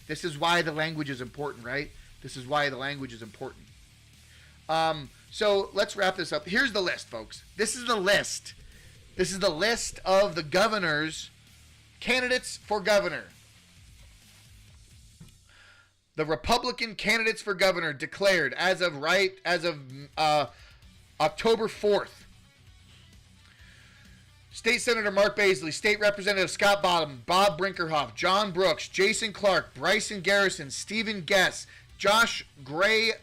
[SPEAKER 1] This is why the language is important, right? This is why the language is important. So let's wrap this up. Here's the list, folks. This is the list. This is the list of the governor's candidates for governor. The Republican candidates for governor declared as of October 4th. State Senator Mark Baisley, State Representative Scott Bottom, Bob Brinkerhoff, John Brooks, Jason Clark, Bryson Garrison, Stephen Guess, John Gray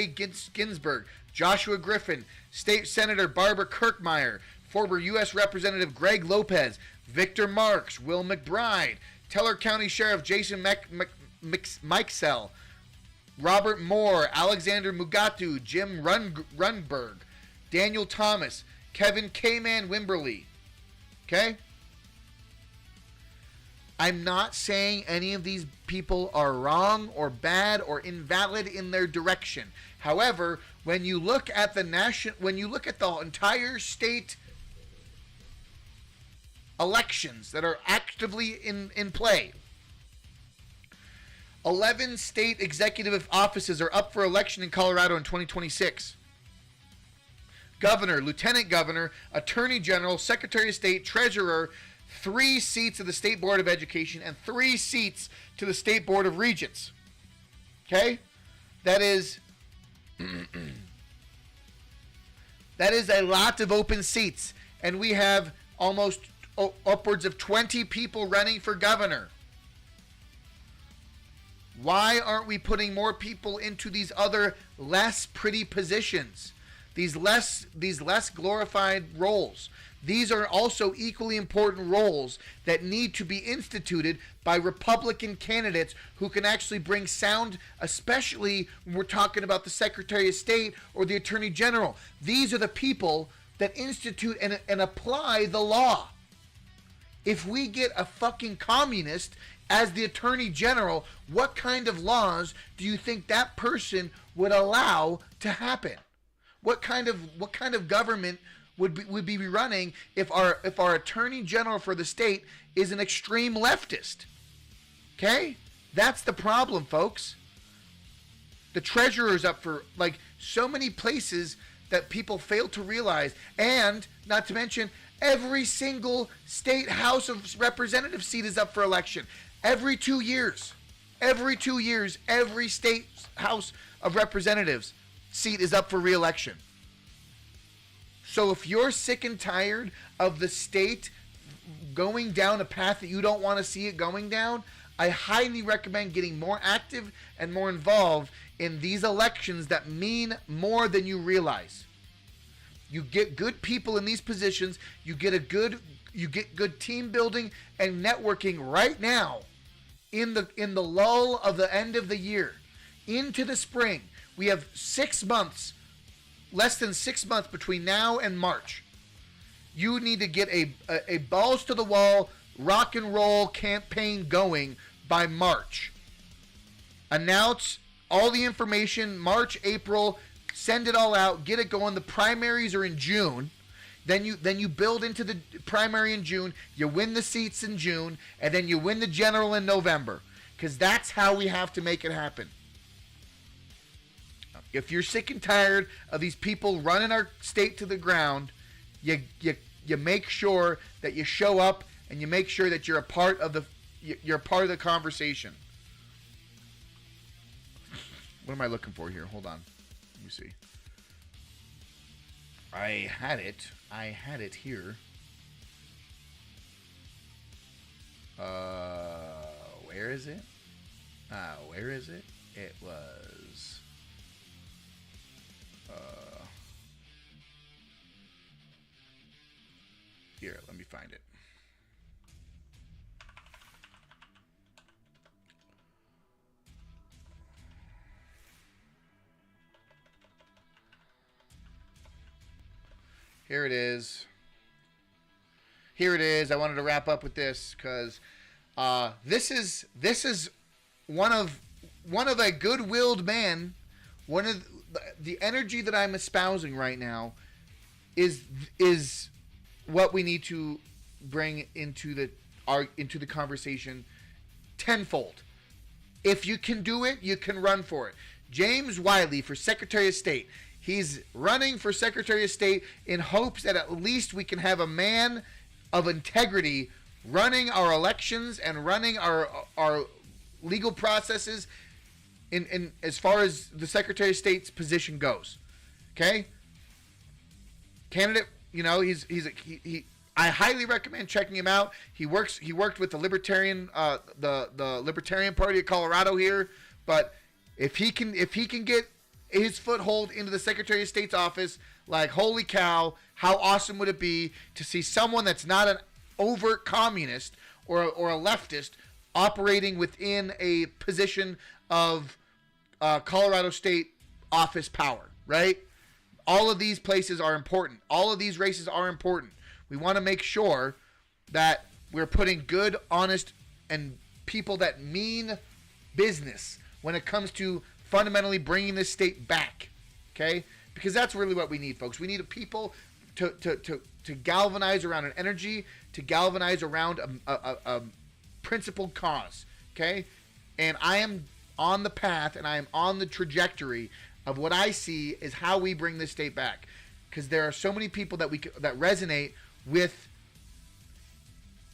[SPEAKER 1] Ginsburg, Joshua Griffin, State Senator Barbara Kirkmeyer, former U.S. Representative Greg Lopez, Victor Marks, Will McBride, Teller County Sheriff Jason Mikesell, Robert Moore, Alexander Mugatu, Jim Runberg, Daniel Thomas, Kevin K-Man Wimberly. Okay? I'm not saying any of these people are wrong or bad or invalid in their direction. However, when you look at the entire state elections that are actively in play, 11 state executive offices are up for election in Colorado in 2026. Governor, Lieutenant Governor, Attorney General, Secretary of State, Treasurer, 3 seats of the State Board of Education, and 3 seats to the State Board of Regents. Okay? That is a lot of open seats. And we have almost upwards of 20 people running for governor. Why aren't we putting more people into these other less pretty positions? These less glorified roles. These are also equally important roles that need to be instituted by Republican candidates who can actually bring sound, especially when we're talking about the Secretary of State or the Attorney General. These are the people that institute and apply the law. If we get a fucking communist as the Attorney General, what kind of laws do you think that person would allow to happen? What kind of government would be running if our Attorney General for the state is an extreme leftist? Okay? That's the problem, folks. The treasurer's up for like so many places that people fail to realize, and not to mention every single state House of Representatives seat is up for election. Every 2 years, every state House of Representatives seat is up for re-election. So if you're sick and tired of the state going down a path that you don't want to see it going down, I highly recommend getting more active and more involved in these elections that mean more than you realize. You get good people in these positions, you get good team building and networking right now in the lull of the end of the year into the spring. We have 6 months, less than 6 months between now and March. You need to get a balls to the wall rock and roll campaign going by March. Announce all the information March, April, send it all out, get it going. The primaries are in June. Then you build into the primary in June, you win the seats in June, and then you win the general in November. Because that's how we have to make it happen. If you're sick and tired of these people running our state to the ground, you make sure that you show up and you make sure that you're a part of the conversation. What am I looking for here? Hold on. Let me see. I had it here. Where is it? Where is it? It was here, let me find it. Here it is. I wanted to wrap up with this because this is one of a good-willed man. One of the energy that I'm espousing right now is what we need to bring into the conversation tenfold. If you can do it, you can run for it. James Wiley for Secretary of State. He's running for Secretary of State in hopes that at least we can have a man of integrity running our elections and running our legal processes in as far as the Secretary of State's position goes. Okay? Candidate, I highly recommend checking him out. He worked with the Libertarian the Libertarian Party of Colorado here, but if he can get his foothold into the Secretary of State's office, like, holy cow, how awesome would it be to see someone that's not an overt communist or a leftist operating within a position of Colorado State office power, right? All of these places are important. All of these races are important. We want to make sure that we're putting good, honest, and people that mean business when it comes to fundamentally bringing this state back, okay? Because that's really what we need, folks. We need a people to galvanize around an energy, to galvanize around a principled cause, okay? And I am on the path, and I am on the trajectory of what I see is how we bring this state back. Because there are so many people that resonate with.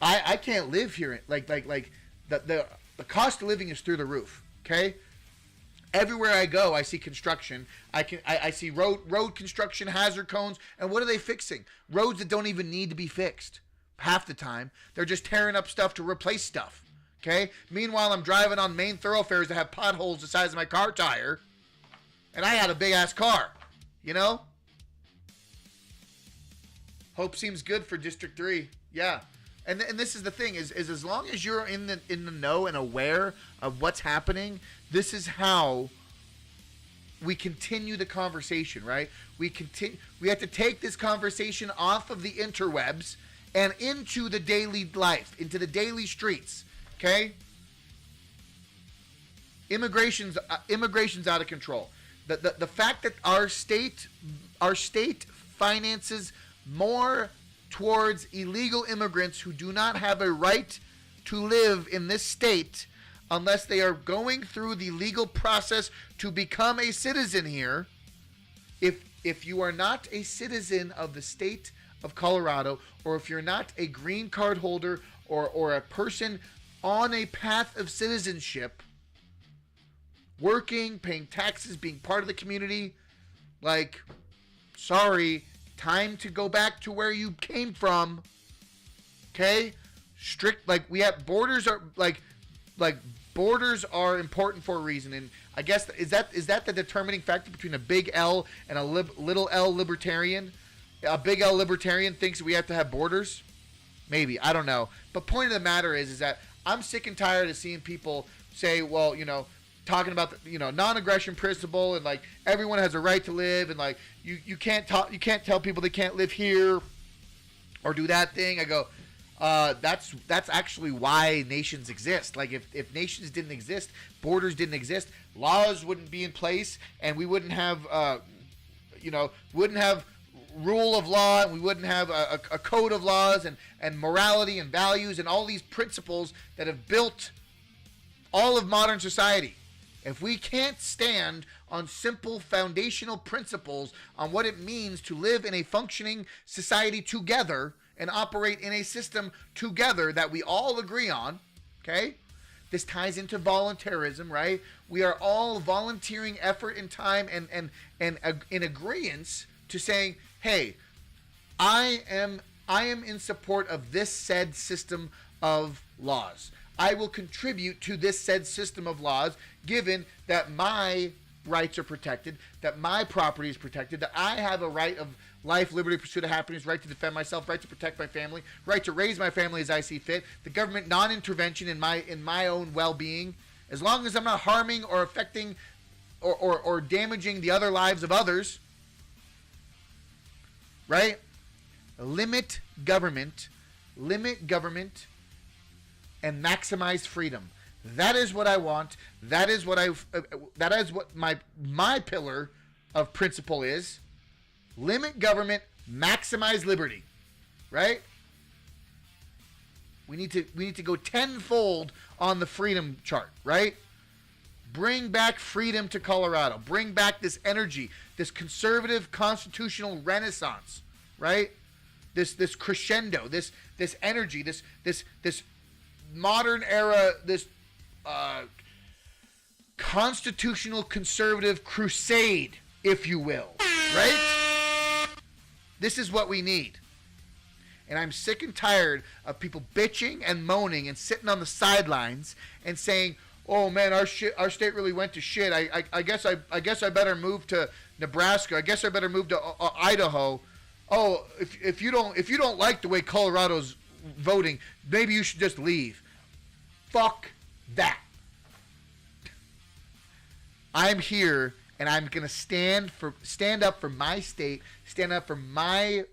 [SPEAKER 1] I can't live here. Like the cost of living is through the roof, okay? Everywhere I go, I see construction. I see road construction, hazard cones, and what are they fixing? Roads that don't even need to be fixed. half the time. They're just tearing up stuff to replace stuff. Okay? Meanwhile, I'm driving on main thoroughfares that have potholes the size of my car tire. And I had a big-ass car. You know? Hope seems good for District 3. Yeah. And this is the thing, is as long as you're in the know and aware of what's happening, this is how we continue the conversation, right? We have to take this conversation off of the interwebs and into the daily life, into the daily streets. Okay? Immigration's out of control. The fact that our state finances more towards illegal immigrants who do not have a right to live in this state unless they are going through the legal process to become a citizen here. If you are not a citizen of the state of Colorado, or if you're not a green card holder or a person on a path of citizenship, working, paying taxes, being part of the community, like, sorry, time to go back to where you came from. Okay? Strict, like, we have borders are like borders are important for a reason, and I guess is that the determining factor between a big L and a little L libertarian? A big L libertarian thinks we have to have borders? Maybe, I don't know. But point of the matter is that I'm sick and tired of seeing people say, well, you know, talking about the, you know, non-aggression principle, and like everyone has a right to live, and like you can't tell people they can't live here or do that thing. I go, that's actually why nations exist. Like if nations didn't exist, borders didn't exist, laws wouldn't be in place, and we wouldn't have rule of law, and we wouldn't have a code of laws and morality and values and all these principles that have built all of modern society. If we can't stand on simple foundational principles on what it means to live in a functioning society together and operate in a system together that we all agree on, okay? This ties into voluntarism, right? We are all volunteering effort and time and in agreeance to saying, hey, I am in support of this said system of laws. I will contribute to this said system of laws, given that my rights are protected, that my property is protected, that I have a right of life, liberty, pursuit of happiness, right to defend myself, right to protect my family, right to raise my family as I see fit, the government non-intervention in my own well-being, as long as I'm not harming or affecting or damaging the other lives of others, right? Limit government, and maximize freedom. That is what I want. That is what my pillar of principle is. Limit government, maximize liberty. Right? We need to go tenfold on the freedom chart, right? Bring back freedom to Colorado. Bring back this energy, this conservative constitutional renaissance, right? This crescendo, this energy, this modern era, this constitutional conservative crusade, if you will, right? This is what we need. And I'm sick and tired of people bitching and moaning and sitting on the sidelines and saying, oh man, our state really went to shit. I guess I better move to Nebraska. I guess I better move to Idaho. Oh, if you don't like the way Colorado's voting, maybe you should just leave. Fuck that. I'm here, and I'm gonna stand up for my state, stand up for my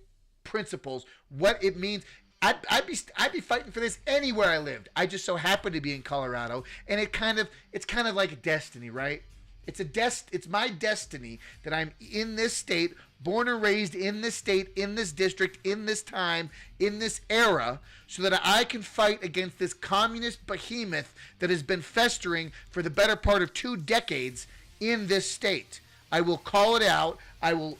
[SPEAKER 1] principles, what it means. I'd be fighting for this anywhere I lived. I just so happen to be in Colorado, and it's kind of like a destiny, right? It's my destiny that I'm in this state, born and raised in this state, in this district, in this time, in this era, so that I can fight against this communist behemoth that has been festering for the better part of 2 decades in this state. I will call it out. I will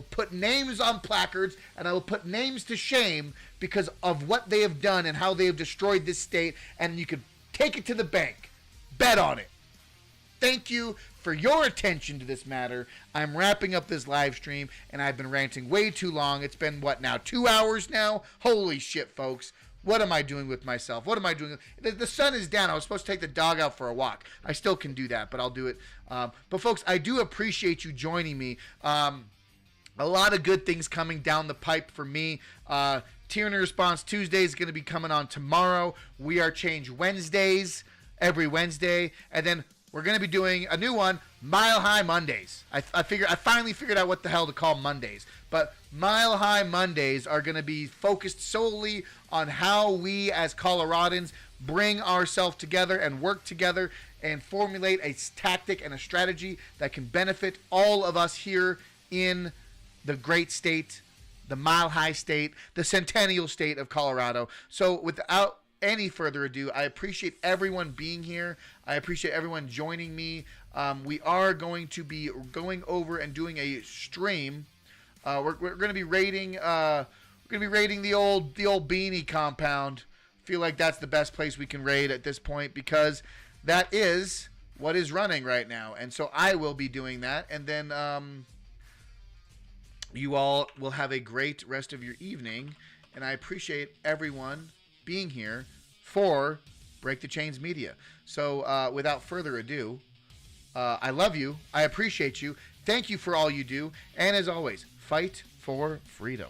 [SPEAKER 1] put names on placards, and I will put names to shame because of what they have done and how they have destroyed this state, and you could take it to the bank. Bet on it. thank you for your attention to this matter. I'm wrapping up this live stream, and I've been ranting way too long. It's been, 2 hours now? Holy shit, folks. What am I doing with myself? What am I doing? The sun is down. I was supposed to take the dog out for a walk. I still can do that, but I'll do it. But, folks, I do appreciate you joining me. A lot of good things coming down the pipe for me. Tyranny Response Tuesday is going to be coming on tomorrow. We Are Change Wednesdays, every Wednesday. And then we're going to be doing a new one, Mile High Mondays. I finally figured out what the hell to call Mondays. But Mile High Mondays are going to be focused solely on how we as Coloradans bring ourselves together and work together and formulate a tactic and a strategy that can benefit all of us here in the great state, the Mile High state, the centennial state of Colorado. So without any further ado, I appreciate everyone being here. I appreciate everyone joining me. We are going to be going over and doing a stream. We're going to be raiding. We're going to be raiding the old Beanie compound. Feel like that's the best place we can raid at this point because that is what is running right now. And so I will be doing that, and then you all will have a great rest of your evening. And I appreciate everyone being here for Break the Chains Media. So without further ado, I love you. I appreciate you. Thank you for all you do. And as always, fight for freedom.